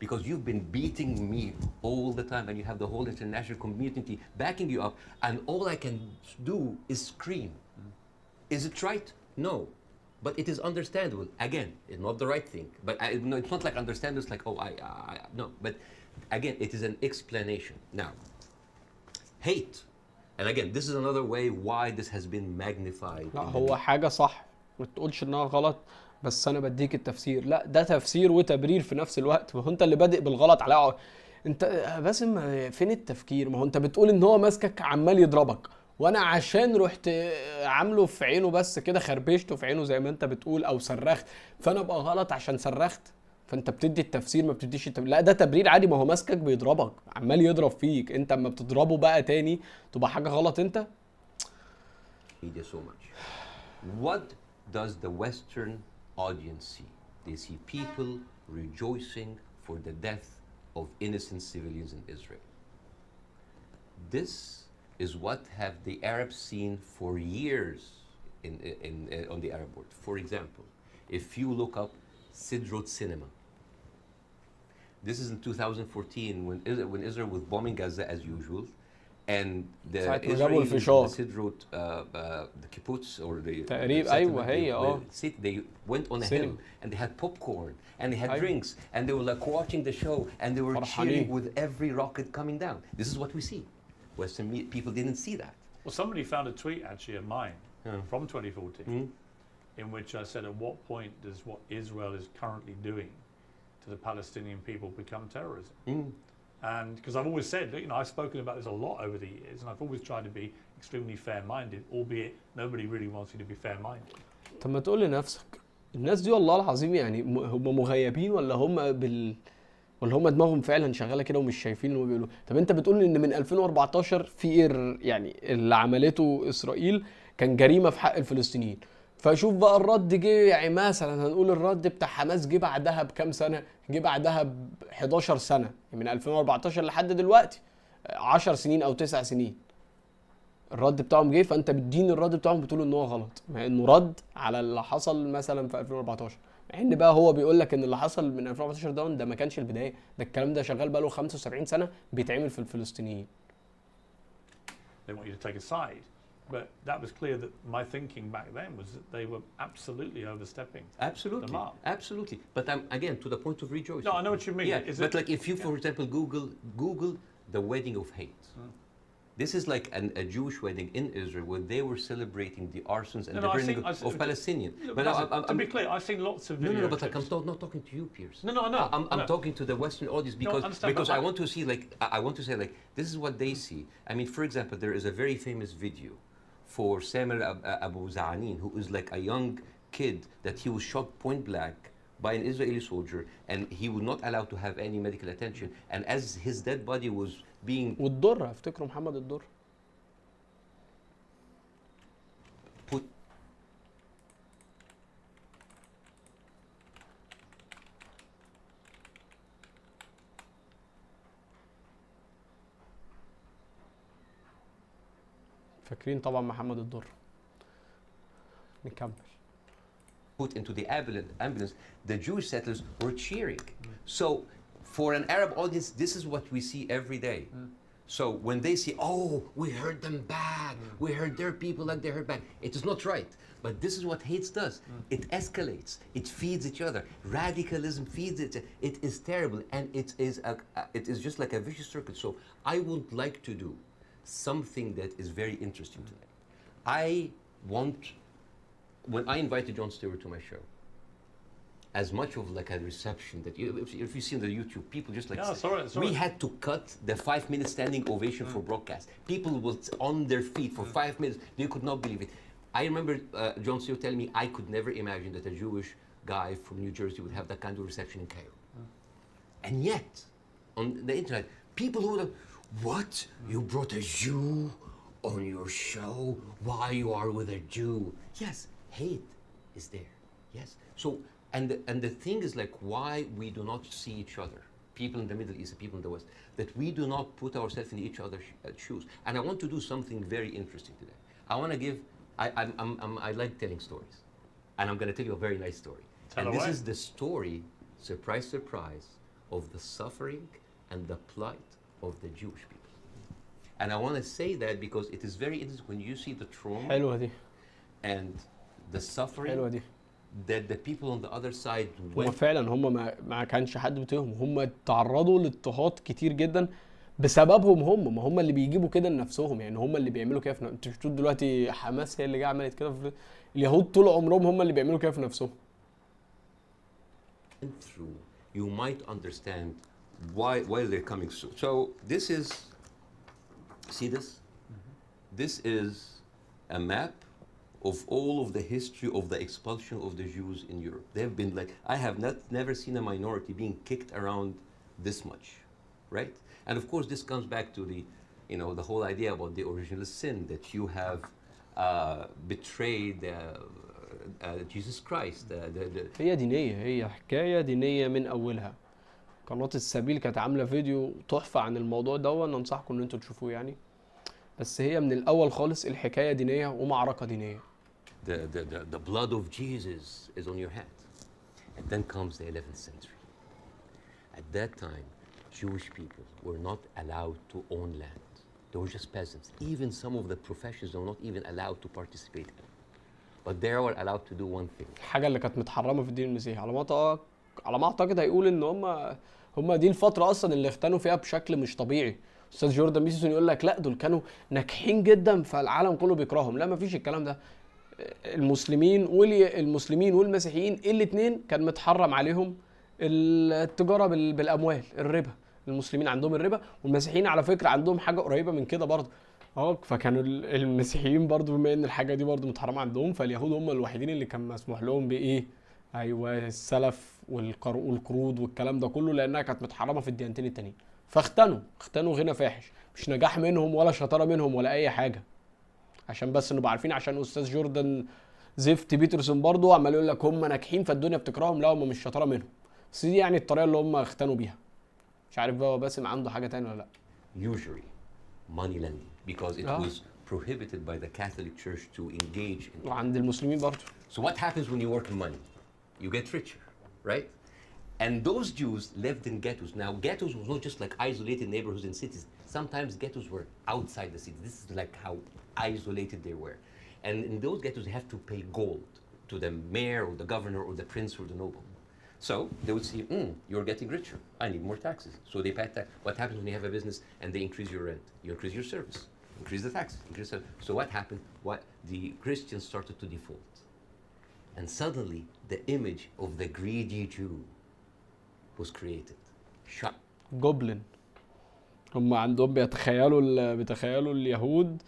because you've been beating me all the time, and you have the whole international community backing you up, and all I can do is scream. Is it right? No. But it is understandable. Again, it's not the right thing. But no, it's not like understand. It's like, oh, no. But again, it is an explanation. Now, hate. And again, this is another way why this has been magnified. لا هو حاجة صح، ما تقولش انها غلط، بس انا بديك التفسير. لا ده تفسير وتبرير في نفس الوقت. ما هو انت اللي بادئ بالغلط على انت باسم. فين التفكير؟ ما هو انت بتقول ان هو ماسكك عمال يضربك، وانا عشان رحت عامله في عينه بس كده، خربشته في عينه زي ما انت بتقول او صرخت، فانا ابقى غلط عشان صرخت. فانت بتدي التفسير، ما بتديش لا ده تبرير عادي. ما هو ماسكك بيضربك، عمال يضرب فيك، انت اما بتضربه بقى تاني تبقى حاجه غلط. انت media so much. What does the Western audience see? They see people rejoicing for the death of innocent civilians in Israel. This is what have the Arabs seen for years on the Arab world. For example, if you look up Sidrot cinema, this is in 2014 when Israel was bombing Gaza as usual, and the Sidrot the kibbutz or the they went on a hill and they had popcorn and they had drinks and they were like watching the show and they were cheering with every rocket coming down. This is what we see. Western people didn't see that. Well, somebody found a tweet actually of mine from 2014 in which I said, at what point does what Israel is currently doing to the Palestinian people become terrorism? And because I've always said, you know, I've spoken about this a lot over the years, and I've always tried to be extremely fair-minded, albeit nobody really wants you to be fair-minded. طب ما تقول لنفسك، الناس دي والله العظيم يعني هم مغيبين ولا هم ولا هم دماغهم فعلا شغاله كده ومش شايفين اللي هم بيقولوه؟ طب انت بتقول ان من 2014 في يعني اللي عملته اسرائيل كان جريمه في حق الفلسطينيين. فشوف بقى الرد جه، يعني مثلا هنقول الرد بتاع حماس جه بعدها بكام سنه؟ جه بعدها ب 11 سنه، من 2014 لحد دلوقتي 10 سنين او 9 سنين الرد بتاعهم جه. فانت بتدين الرد بتاعهم بتقول ان هو غلط، مع انه رد على اللي حصل مثلا في 2014. مع ان بقى هو بيقول لك ان اللي حصل من 2014 ده ما كانش البدايه، ده الكلام ده شغال بقى له 75 سنه بيتعمل في الفلسطينيين. They want you to take a side. But that was clear that my thinking back then was that they were absolutely overstepping. Absolutely, the mark. Absolutely. But again, to the point of rejoicing. No, I know what you mean. Yeah, but like if you, for example, Google the wedding of hate. This is like a Jewish wedding in Israel where they were celebrating the arsons and the burning of Palestinians. But to be clear, I've seen lots of videos. No, but like I'm not talking to you, Piers. No, no. I'm talking to the Western audience because I want to see, like, I want to say, like, this is what they see. I mean, for example, there is a very famous video for Samuel Abu Za'anin, who is like a young kid that he was shot point blank by an Israeli soldier, and he was not allowed to have any medical attention. And as his dead body was being والدر افتكروا محمد الدر put فاكرين طبعا محمد الدر. نكمل. put into the ambulance, the Jewish settlers were cheering. So for an Arab audience, this is what we see every day. So when they see, oh, we heard them back, we heard their people like they heard back, it is not right. But this is what hate does. It escalates, it feeds each other. Radicalism feeds it. It is terrible, and it is just like a vicious circle. So I would like to do something that is very interesting today. I want, when I invited Jon Stewart to my show, as much of like a reception that if you see on the YouTube, people just like, sorry. We had to cut the 5-minute standing ovation for broadcast. People were on their feet for 5 minutes. They could not believe it. I remember Jon Stewart telling me I could never imagine that a Jewish guy from New Jersey would have that kind of reception in Cairo. And yet, on the internet, people who were like, what? You brought a Jew on your show? Why you are with a Jew? Yes, hate is there. Yes. So, and the thing is like why we do not see each other, people in the Middle East, people in the West, that we do not put ourselves in each other's shoes. And I want to do something very interesting today. I want to give, I like telling stories. And I'm going to tell you a very nice story. Tell this is the story, surprise, surprise, of the suffering and the plight of the Jewish people. And I want to say that because it is very interesting when you see the trauma حلوة دي. and the suffering حلوة دي. that the people on the other side هم went. فعلا هم ما كانش حد بتهم، هم تعرضوا لاضطهاد كتير جدا بسببهم. هم ما هم اللي بيجيبوا كده لنفسهم، يعني هم اللي بيعملوا كده انتوا شفتوا دلوقتي حماس هي اللي جايه عملت كده في اليهود طول عمرهم هم اللي بيعملوا كده في نفسهم. Through, you might understand why they're coming soon. So this is, see this? This is a map of all of the history of the expulsion of the Jews in Europe. They've been like, I have never seen a minority being kicked around this much, right? And of course, this comes back to the, the whole idea about the original sin, that you have betrayed Jesus Christ. هي دينية، هي حكاية دينية من أولها. قناة السبيل كانت عاملة فيديو تحفة عن الموضوع ده، ننصحكم إن انتوا تشوفوه يعني. بس هي من الأول خالص الحكاية دينية ومعركة دينية. The blood of Jesus is on your hand. And then comes the 11th century. At that time, Jewish people were not allowed to own land. They were just peasants. Even some of the professions were not even allowed to participate in. But they were allowed to do one thing. الحاجة اللي كانت متحرمة في الدين المسيحي على ما أعتقد هيقول إن هم دي الفترة أصلا اللي اختنوا فيها بشكل مش طبيعي. أستاذ جوردن ميسون يقول لك لا دول كانوا ناجحين جدا فالعالم كله بيكرههم. لا مفيش الكلام ده. المسلمين والمسيحيين الاثنين كان متحرم عليهم التجارة بالأموال، الربا. المسلمين عندهم الربا، والمسيحيين على فكرة عندهم حاجة قريبة من كده برضه. فكانوا المسيحيين برضه بما ان الحاجة دي برضه متحرمة عندهم، فاليهود هم الوحيدين اللي كان مسموح لهم بإيه؟ أيوة السلف والقروض والكلام ده كله، لأنها كانت متحرمة في الديانتين التانيين. فاختنوا غنى فاحش، مش نجاح منهم ولا شطارة منهم ولا أي حاجة. عشان بس نبقى عارفين، عشان أستاذ جوردن زفت بيترسون برضه عمال يقول لك هم ناجحين فالدنيا بتكرههم، لا هم مش شطارة منهم. بس دي يعني الطريقة اللي هم اختنوا بيها. مش عارف بقى باسم عنده حاجة تانية ولا لا. Usury money lending because it was prohibited by the Catholic Church to engage in. وعند المسلمين برضه. So what happens when you work in money? You get richer, right? And those Jews lived in ghettos. Now ghettos was not just like isolated neighborhoods in cities. Sometimes ghettos were outside the city. This is like how isolated they were. And in those ghettos they have to pay gold to the mayor or the governor or the prince or the noble. So they would see, you're getting richer. I need more taxes. So they pay tax. What happens when you have a business and they increase your rent? You increase your service, increase the taxes, So what happened? The Christians started to default. And suddenly the image of the greedy Jew was created. جوبلin. هم عندهم بيتخيلوا اليهود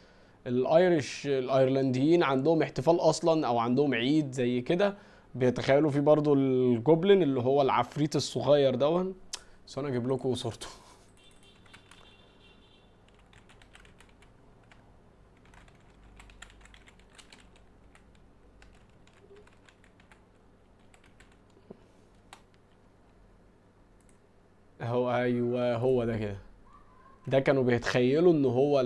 الايرلنديين عندهم احتفال اصلا او عندهم عيد زي كده بيتخيلوا فيه برضو الجوبلين اللي هو العفريت الصغير دون. بس انا اجيب لكم صورته. ايوه هو ده كده. ده كانوا بيتخيلوا ان هو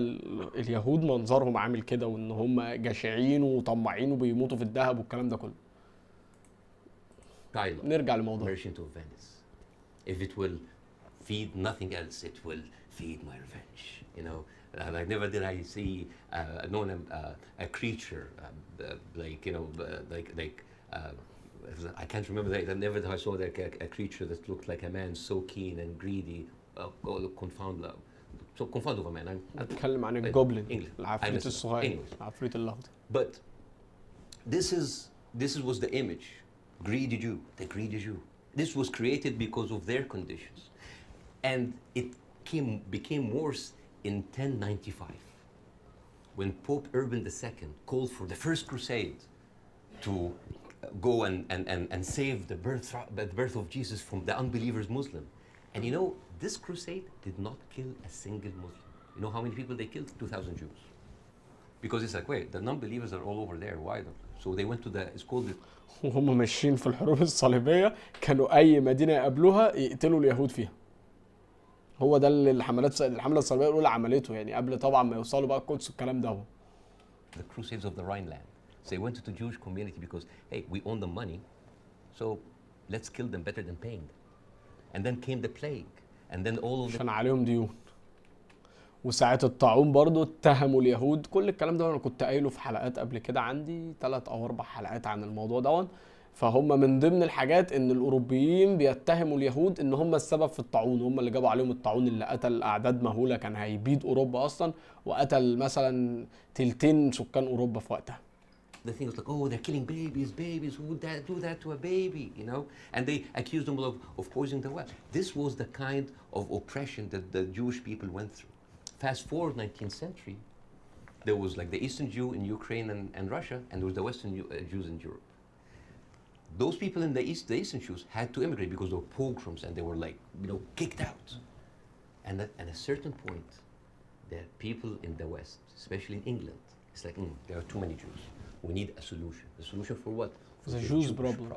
اليهود منظرهم عامل كده وان هم جشعين وطماعين وبيموتوا في الذهب والكلام ده كله. نرجع لموضوع. Merchant of Venice. If it will feed nothing else, it will feed my revenge. You know, like never did I see a creature like you know I can't remember that. Never did I saw like a creature that looked like a man so keen and greedy. confound of a man. بتكلم عن الجوبلين العفريت الصغير العفريت الاخضر. But this was the image. Greedy Jew, the greedy Jew. This was created because of their conditions. And it became worse in 1095 when Pope Urban II called for the first crusade to go and save the birth of Jesus from the unbelievers Muslim. And you know, this crusade did not kill a single Muslim. You know how many people they killed? 2,000 Jews. Because it's like, wait, the non-believers are all over there. Why don't? So they went to it's called وهم ماشيين في الحروب الصليبية كانوا أي مدينة يقابلوها يقتلوا اليهود فيها. هو ده اللي الحملة الصليبية الأولى عملته يعني قبل طبعا ما يوصلوا بقى القدس والكلام ده. The Crusades of the Rhineland. So they went to the Jewish community because, hey, we own the money, so let's kill them better than paying them. And then came the plague. And then all of عشان عليهم ديون. وساعة الطاعون برضو اتهموا اليهود. كل الكلام ده انا كنت قايله في حلقات قبل كده، عندي 3 أو 4 حلقات عن الموضوع ده. فهم من ضمن الحاجات ان الاوروبيين بيتهموا اليهود ان هم السبب في الطاعون، هم اللي جابوا عليهم الطاعون اللي قتل اعداد مهوله، كان هيبيد اوروبا اصلا وقتل مثلا تلتين سكان اوروبا في وقتها. The thing was like, oh, they're killing babies. Who would do that to a baby, you know? And they accused them of poisoning the well. This was the kind of oppression that the Jewish people went through. Fast forward 19th century, there was like the Eastern Jew in Ukraine and Russia, and there was the Western Jews in Europe. Those people in the Eastern Jews had to immigrate because there were pogroms and they were like, you know, kicked out. And at a certain point, the people in the West, especially in England, it's like, there are too many Jews. We need a solution. A solution for what? For the Jews problem.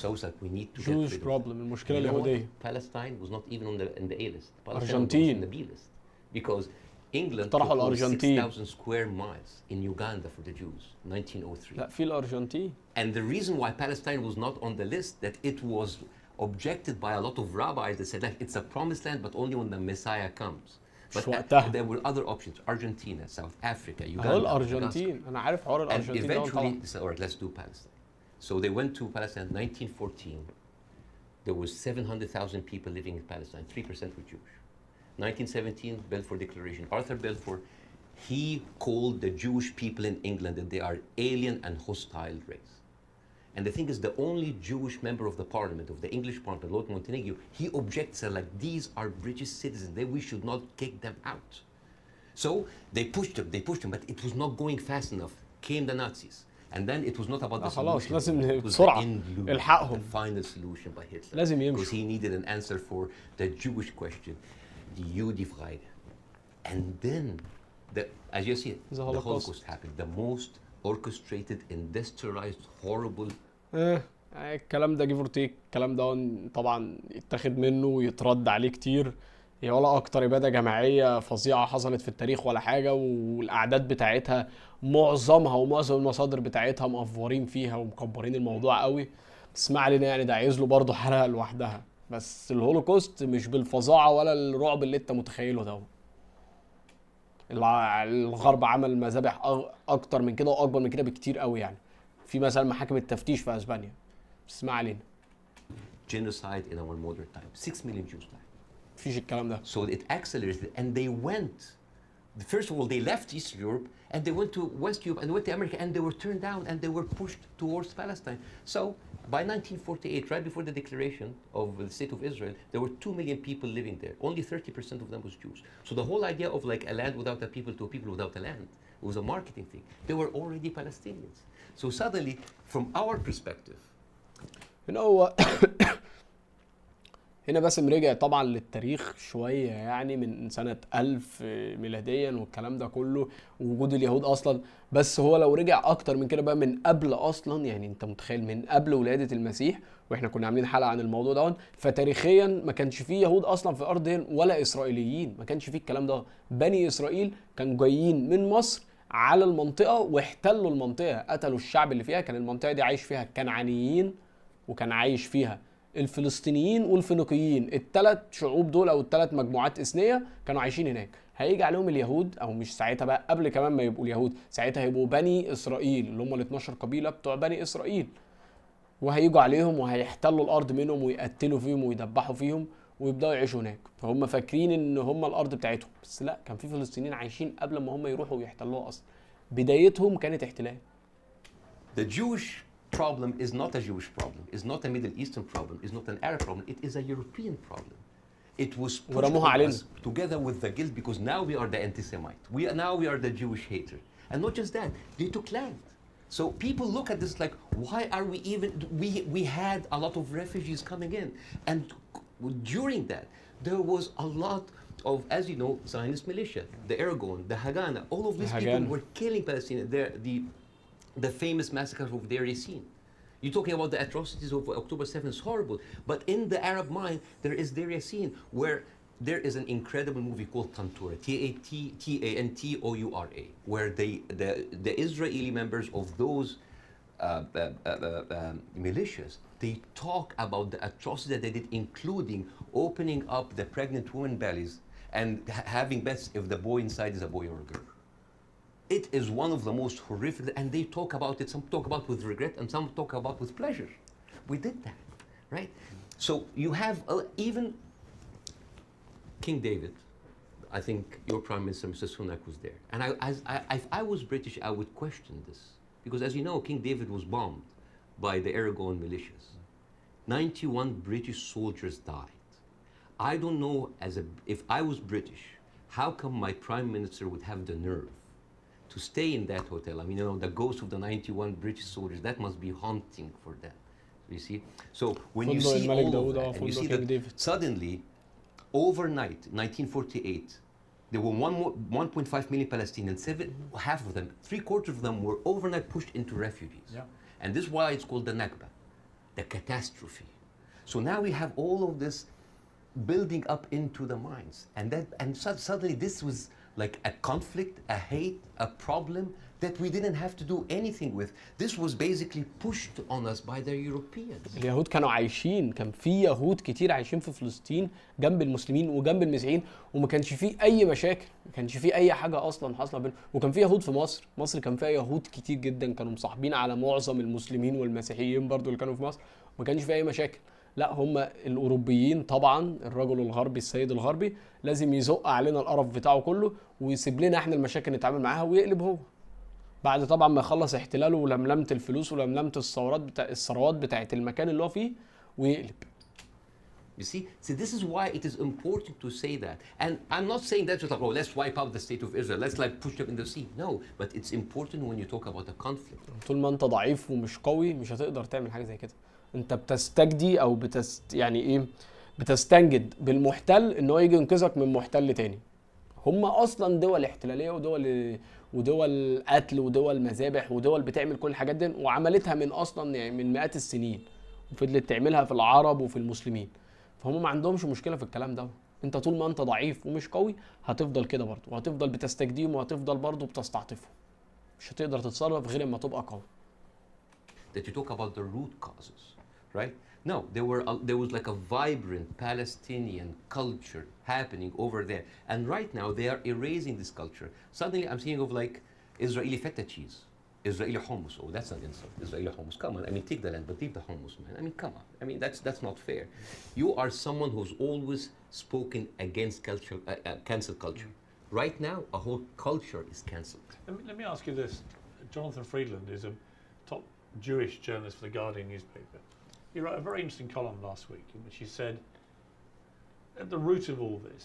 So it's like we need to Jewish get rid problem. of المشكلة اليهودية. Palestine was not even in the A list. Palestine was in the B list. Because England took 6,000 square miles in Uganda for the Jews, 1903. لا في الأرجنتين. And the reason why Palestine was not on the list, that it was objected by a lot of rabbis that said that it's a promised land, but only when the Messiah comes. But there were other options: Argentina, South Africa, Uganda. الأرجنتين أنا عارف حوار الأرجنتين. And eventually, they said, all right, let's do Palestine. So they went to Palestine in 1914. There was 700,000 people living in Palestine. 3% were Jewish. 1917, Balfour Declaration. Arthur Balfour, he called the Jewish people in England that they are alien and hostile race. And the thing is, the only Jewish member of the parliament, of the English parliament, Lord Montenegro, he objects like, these are British citizens, we should not kick them out. So they pushed them, but it was not going fast enough. Came the Nazis. And then it was not about the solution. لازم بسرعة الحقهم. The final solution by Hitler. لازم يمشوا. Because he needed an answer for the Jewish question, the Judifrage. And then, as you see, the Holocaust happened. The most orchestrated, industrialized, horrible. الكلام ده جيف اور تيك، الكلام ده طبعا يتاخد منه ويترد عليه كتير. هي ولا اكتر اباده جماعيه فظيعه حصلت في التاريخ ولا حاجه، والاعداد بتاعتها معظمها ومعظم المصادر بتاعتها مقفورين فيها ومكبرين الموضوع قوي. بس ما علينا يعني، ده عايز له برضه حلقه لوحدها. بس الهولوكوست مش بالفظاعه ولا الرعب اللي انت متخيله ده. الغرب عمل مذابح اكتر من كده واكبر من كده بكتير قوي يعني. في مثلا محاكم التفتيش في اسبانيا. بس ما علينا. Genocide in our modern time. 6 million Jews died. مفيش الكلام ده. So it accelerated, and they went. First of all, they left East Europe and they went to West Europe and went to America, and they were turned down and they were pushed towards Palestine. So by 1948, right before the declaration of the State of Israel, there were 2 million people living there. Only 30% of them was Jews. So the whole idea of like a land without a people to a people without a land, It was a marketing thing. They were already Palestinians. So suddenly, from our perspective, هنا هو هنا باسم رجع طبعا للتاريخ شوية يعني من سنة 1000 ميلاديا والكلام ده كله ووجود اليهود أصلا. بس هو لو رجع أكتر من كده بقى من قبل أصلا، يعني أنت متخيل من قبل ولادة المسيح، وإحنا كنا عاملين حلقة عن الموضوع ده، فتاريخيا ما كانش فيه يهود أصلا في أرضهم ولا إسرائيليين، ما كانش فيه الكلام ده. بني إسرائيل كانوا جايين من مصر على المنطقة واحتلوا المنطقة، قتلوا الشعب اللي فيها. كان المنطقة دي عايش فيها الكنعانيين، وكان عايش فيها الفلسطينيين والفينيقيين. الثلاث شعوب دول او الثلاث مجموعات اثنيه كانوا عايشين هناك. هيجي عليهم اليهود، او مش ساعتها بقى، قبل كمان ما يبقوا اليهود، ساعتها هيبقوا بني اسرائيل اللي هم ال 12 قبيله بتوع بني اسرائيل، وهيجوا عليهم وهيحتلوا الارض منهم ويقتلوا فيهم ويدبحوا فيهم ويبداوا يعيشوا هناك. فهم فاكرين ان هم الارض بتاعتهم، بس لا، كان في فلسطينيين عايشين قبل ما هم يروحوا ويحتلوها اصلا. بدايتهم كانت احتلال. The Jewish problem is not a Jewish problem, is not a Middle Eastern problem, is not an Arab problem, it is a European problem. It was pushed on us together with the guilt because now we are the anti-Semite. Now we are the Jewish hater. And not just that, they took land. So people look at this like, why are we even, we had a lot of refugees coming in. And during that, there was a lot of, as you know, Zionist militia, the Ergon, the Haganah, all of these people were killing Palestinians. The famous massacres of Deir Yassin. You're talking about the atrocities of October 7th, it's horrible. But in the Arab mind, there is Deir Yassin, where there is an incredible movie called Tantura, Tantoura, where the Israeli members of those militias, they talk about the atrocities that they did, including opening up the pregnant women's bellies and having bets if the boy inside is a boy or a girl. It is one of the most horrific, and they talk about it, some talk about with regret and some talk about with pleasure. We did that, right? So you have even King David, I think your Prime Minister, Mr. Sunak, was there. And if I was British, I would question this. Because as you know, King David was bombed by the Aragon militias. 91 British soldiers died. I don't know, if I was British, how come my Prime Minister would have the nerve to stay in that hotel? I mean, you know, the ghost of the 91 British soldiers, that must be haunting for them. You see? So when you see all of that, and you see that suddenly, overnight, 1948, there were 1.5 million Palestinians, half of them, 3/4 of them were overnight pushed into refugees. Yeah. And this is why it's called the Nakba, the catastrophe. So now we have all of this building up into the minds. And suddenly this was like a conflict, a hate, a problem that we didn't have to do anything with. This was basically pushed on us by the Europeans. اليهود كانوا عايشين، كان في يهود كتير عايشين في فلسطين جنب المسلمين وجنب المسيحيين، وما كانش فيه اي مشاكل، ما كانش فيه اي حاجه اصلا حاصله بينهم. وكان في يهود في مصر كان فيها يهود كتير جدا، كانوا مصاحبين على معظم المسلمين والمسيحيين برضو اللي كانوا في مصر، ما كانش فيه اي مشاكل. لا، هم الاوروبيين طبعا، الرجل الغربي، السيد الغربي لازم يزق علينا القرف بتاعه كله ويسيب لنا احنا المشاكل نتعامل معاها، ويقلب هو بعد طبعا ما يخلص احتلاله ولملمه الفلوس ولملمه الثروات بتاعت المكان اللي هو فيه، ويقلب. You see, this is why it is important to say that. And I'm not saying that just like, oh, let's wipe out the state of Israel, let's like push them in the sea. No, but it's important when you talk about a conflict. طول ما انت ضعيف ومش قوي مش هتقدر تعمل حاجه زي كده. انت بتستجدي او يعني ايه، بتستنجد بالمحتل ان هو يجي ينقذك من محتل تاني. هم اصلا دول احتلاليه ودول قتل ودول مذابح ودول بتعمل كل الحاجات دي، وعملتها من اصلا يعني من مئات السنين، وفضلت تعملها في العرب وفي المسلمين. فهم ما عندهمش مشكله في الكلام ده. انت طول ما انت ضعيف ومش قوي هتفضل كده برضه، وهتفضل بتستجديهم وهتفضل برضه بتستعطفهم، مش هتقدر تتصرف غير اما تبقى قوي. That you talk about the root causes, right? No, there was like a vibrant Palestinian culture happening over there, and right now they are erasing this culture. Suddenly I'm thinking of like Israeli feta cheese, Israeli hummus. Oh, that's an insult. Israeli hummus. Come on, I mean, take the land, but leave the hummus, man. I mean, come on. I mean, that's not fair. You are someone who's always spoken against cancel culture. Right now, a whole culture is cancelled. Let me ask you this. Jonathan Friedland is a top Jewish journalist for the Guardian newspaper. He wrote a very interesting column last week in which he said, at the root of all this,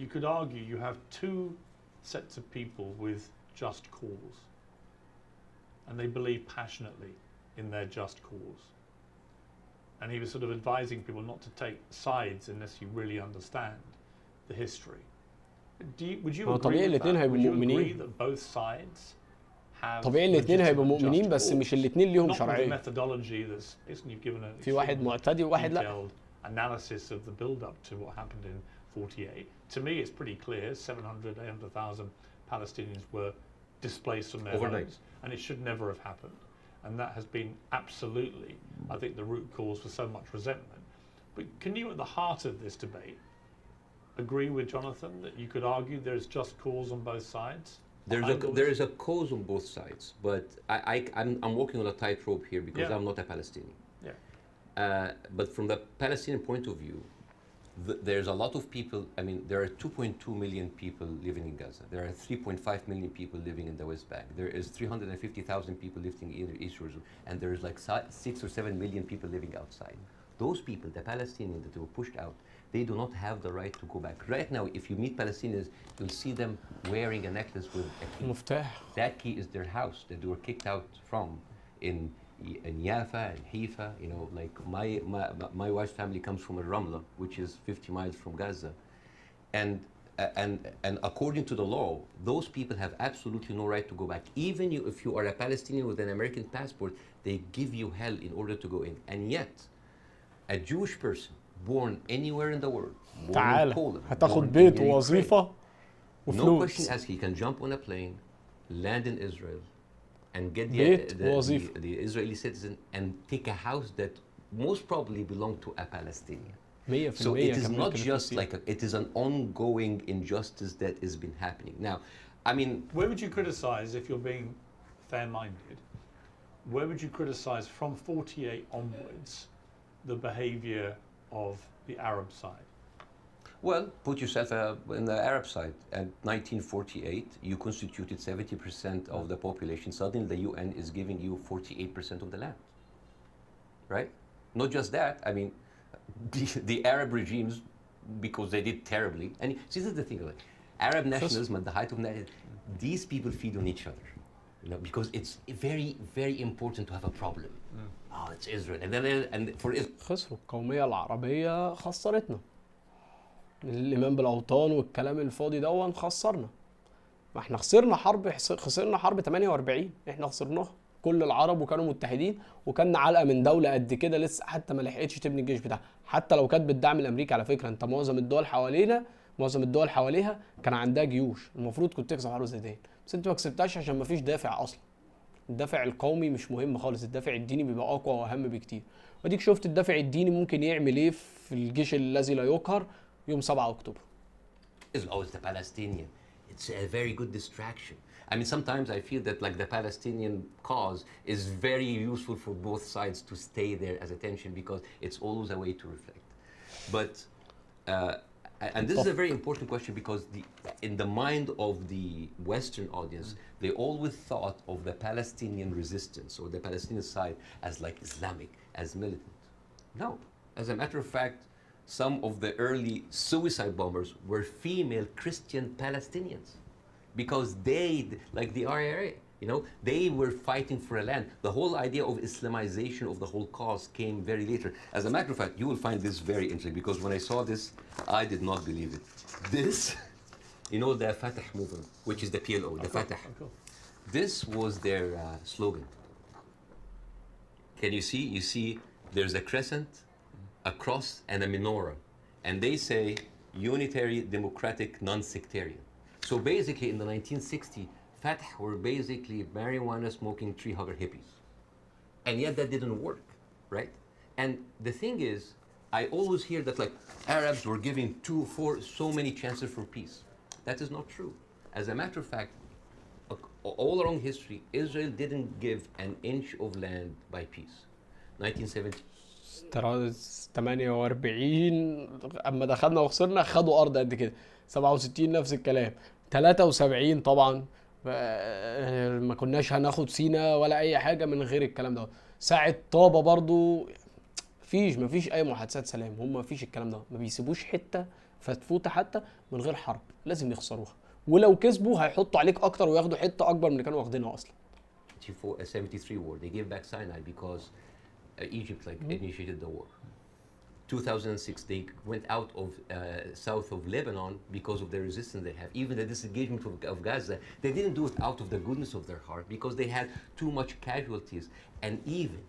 you could argue you have two sets of people with just cause. And they believe passionately in their just cause. And he was sort of advising people not to take sides unless you really understand the history. Would you agree with that? Would you agree that both sides have طبيعي الاثنين هيبقوا مؤمنين بس مش الاثنين ليهم not شرعية. with the methodology that's you've given a في واحد معتدي وواحد لا. detailed analysis of the build up to what happened in 48. To me it's pretty clear 700 800,000 Palestinians were displaced from their homes, and it should never have happened. And that has been absolutely, I think, the root cause for so much resentment. But can you, at the heart of this debate, agree with Jonathan that you could argue there is just cause on both sides? There is a cause on both sides, but I'm walking on a tightrope here because I'm not a Palestinian. Yeah. But from the Palestinian point of view, there's a lot of people. I mean, there are 2.2 million people living in Gaza. There are 3.5 million people living in the West Bank. There is 350,000 people living in East Jerusalem, and there is like 6 or 7 million people living outside. Those people, the Palestinians that were pushed out, they do not have the right to go back. Right now, if you meet Palestinians, you'll see them wearing a necklace with a key. That key is their house that they were kicked out from in Jaffa and Haifa. You know, like my wife's family comes from Ramla, which is 50 miles from Gaza, and according to the law, those people have absolutely no right to go back. Even if you are a Palestinian with an American passport, they give you hell in order to go in. And yet, a Jewish person born anywhere in the world, born in Poland, هتاخد بيت ووظيفة وفلوس. No question asked. He can jump on a plane, land in Israel, and get the Israeli citizen and take a house that most probably belonged to a Palestinian. So it is not just like it is an ongoing injustice that has been happening. Now, I mean, where would you criticize, if you're being fair-minded, where would you criticize from 48 onwards the behavior of the Arab side? Well, put yourself in the Arab side. At 1948, you constituted 70% of the population. Suddenly, the UN is giving you 48% of the land. Right? Not just that. I mean, the Arab regimes, because they did terribly. And see, this is the thing. Like, Arab nationalism at the height of that, these people feed on each other. You know, because it's very, very important to have a problem. Oh, it's Israel. And for Israel. خسروا القومية العربية خسرتنا. الإيمان بالأوطان والكلام الفاضي ده خسرنا. ما احنا خسرنا حرب 48. احنا خسرناها. كل العرب وكانوا متحدين وكان علقة من دولة قد كده لسه حتى ما لحقتش تبني الجيش بتاعها. حتى لو كانت بالدعم الأمريكي على فكرة. انت معظم الدول حواليها كان عندها جيوش. المفروض كنت تكسب حرب زي دي. بس انت ما كسبتهاش عشان ما فيش دافع أصلا. الدافع القومي مش مهم خالص. الدافع الديني بيبقى أقوى وأهم بكتير. وديك شفت الدافع الديني ممكن يعمل ايه في الجيش الذي لا يقهر يوم 7 أكتوبر. It's always the Palestinian. It's a very good distraction. I mean, sometimes I feel that like the Palestinian cause is very useful for both sides to stay there as attention because it's always a way to reflect. But and this is a very important question because in the mind of the Western audience, they always thought of the Palestinian resistance or the Palestinian side as like Islamic, as militant. No, as a matter of fact, some of the early suicide bombers were female Christian Palestinians because they, like the IRA, you know, they were fighting for a land. The whole idea of Islamization of the whole cause came very later. As a matter of fact, you will find this very interesting because when I saw this, I did not believe it. This, you know, the Fatah movement, which is the PLO, the Fatah. This was their slogan. Can you see? You see there's a crescent, a cross, and a menorah. And they say unitary, democratic, non-sectarian. So basically in the 1960s, Fatah were basically marijuana smoking tree hugger hippies. And yet that didn't work, right? And the thing is, I always hear that like Arabs were giving 4 so many chances for peace. That is not true. As a matter of fact, all along history, Israel didn't give an inch of land by peace. 1970. 48 اما دخلنا وخسرنا خدوا ارض قد كده. 67 نفس الكلام. 73 طبعا ما كناش هناخد سينا ولا اي حاجه من غير الكلام ده. ساعه طابه برضو ما فيش اي محادثات سلام. هم ما فيش الكلام ده. ما بيسيبوش حته فتفوته حتى من غير حرب. لازم يخسروها. ولو كسبوا هيحطوا عليك اكتر وياخدوا حته اكبر من اللي كانوا واخدينها اصلا. 73 war they gave back Sinai because Egypt initiated the war. 2006 they went out of south of Lebanon because of the resistance they have. Even the disengagement of Gaza, they didn't do it out of the goodness of their heart because they had too much casualties. And even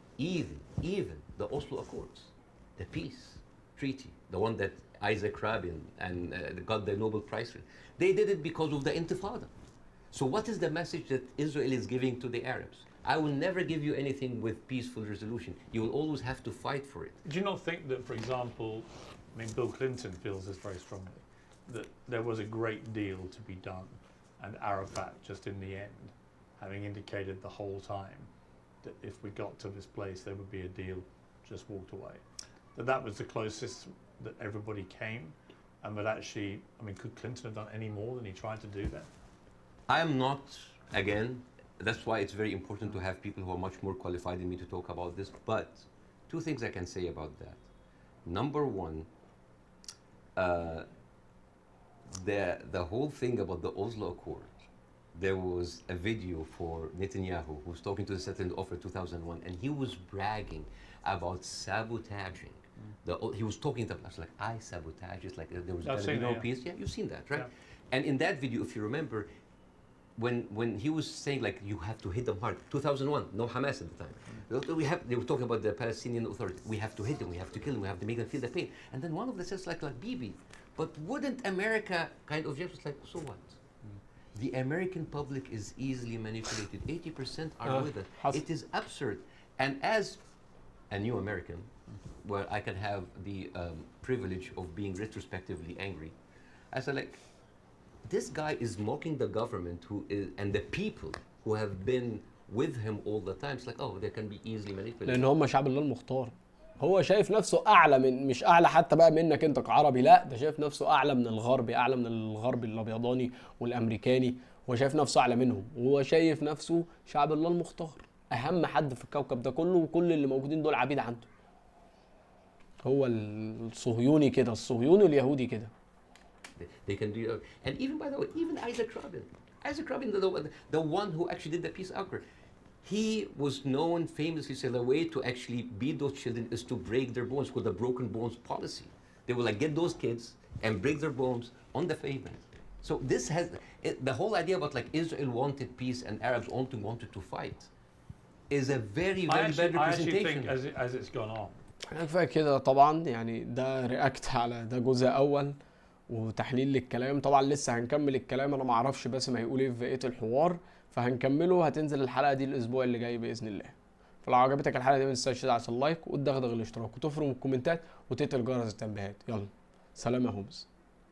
the Oslo Accords, the peace treaty, the one that Isaac Rabin and got the Nobel Prize for, they did it because of the Intifada. So what is the message that Israel is giving to the Arabs? I will never give you anything with peaceful resolution. You will always have to fight for it. Do you not think that, for example, I mean, Bill Clinton feels this very strongly, that there was a great deal to be done, and Arafat, just in the end, having indicated the whole time that if we got to this place, there would be a deal, just walked away. That was the closest that everybody came, and that actually, I mean, could Clinton have done any more than he tried to do that? I am not, again, that's why it's very important to have people who are much more qualified than me to talk about this. But two things I can say about that. Number one, the whole thing about the Oslo Accord, there was a video for Netanyahu who was talking to the settlement offer 2001, and he was bragging about sabotaging. He was talking to us like, I sabotage. It's like there was going to be no peace. Yeah, you've seen that, right? Yeah. And in that video, if you remember, when he was saying like you have to hit them hard, 2001, no Hamas at the time. They were talking about the Palestinian Authority. We have to hit them, we have to kill them, we have to make them feel the pain. And then one of them says like Bibi, but wouldn't America kind of just like, so what? The American public is easily manipulated. 80% are with it. It is absurd. And as a new American, where I can have the privilege of being retrospectively angry, I said like, this guy is mocking the government and the people who have been with him all the time. It's like, oh, they can be easily manipulated. لأن هم شعب الله المختار. هو شايف نفسه أعلى من، مش أعلى حتى بقى منك أنت كعربي، لا ده شايف نفسه أعلى من الغربي، أعلى من الغربي الأبيضاني والأمريكاني. هو شايف نفسه أعلى منهم، وهو شايف نفسه شعب الله المختار، أهم حد في الكوكب ده كله، وكل اللي موجودين دول عبيد عنده. هو الصهيوني كده، الصهيوني اليهودي كده. They can do it. And even, by the way, even Isaac Rabin, the one who actually did the peace accord, he was known famously, said the way to actually beat those children is to break their bones, called the broken bones policy. They will like get those kids and break their bones on the pavement. So this has, the whole idea about like Israel wanted peace and Arabs only wanted to fight is a very bad representation. I actually think as it's gone on. كفايه كده طبعا، يعني ده رياكت على ده جزء اول وتحليل للكلام. طبعا لسه هنكمل الكلام، انا ما اعرفش باسم هيقول ايه في بقيه الحوار، فهنكمله. هتنزل الحلقه دي الاسبوع اللي جاي باذن الله. فلو عجبتك الحلقه دي ما تنساش تدعس اللايك وتدغدغ الاشتراك وتفرم الكومنتات وتقتل جرس التنبيهات. يلا سلام يا هومز.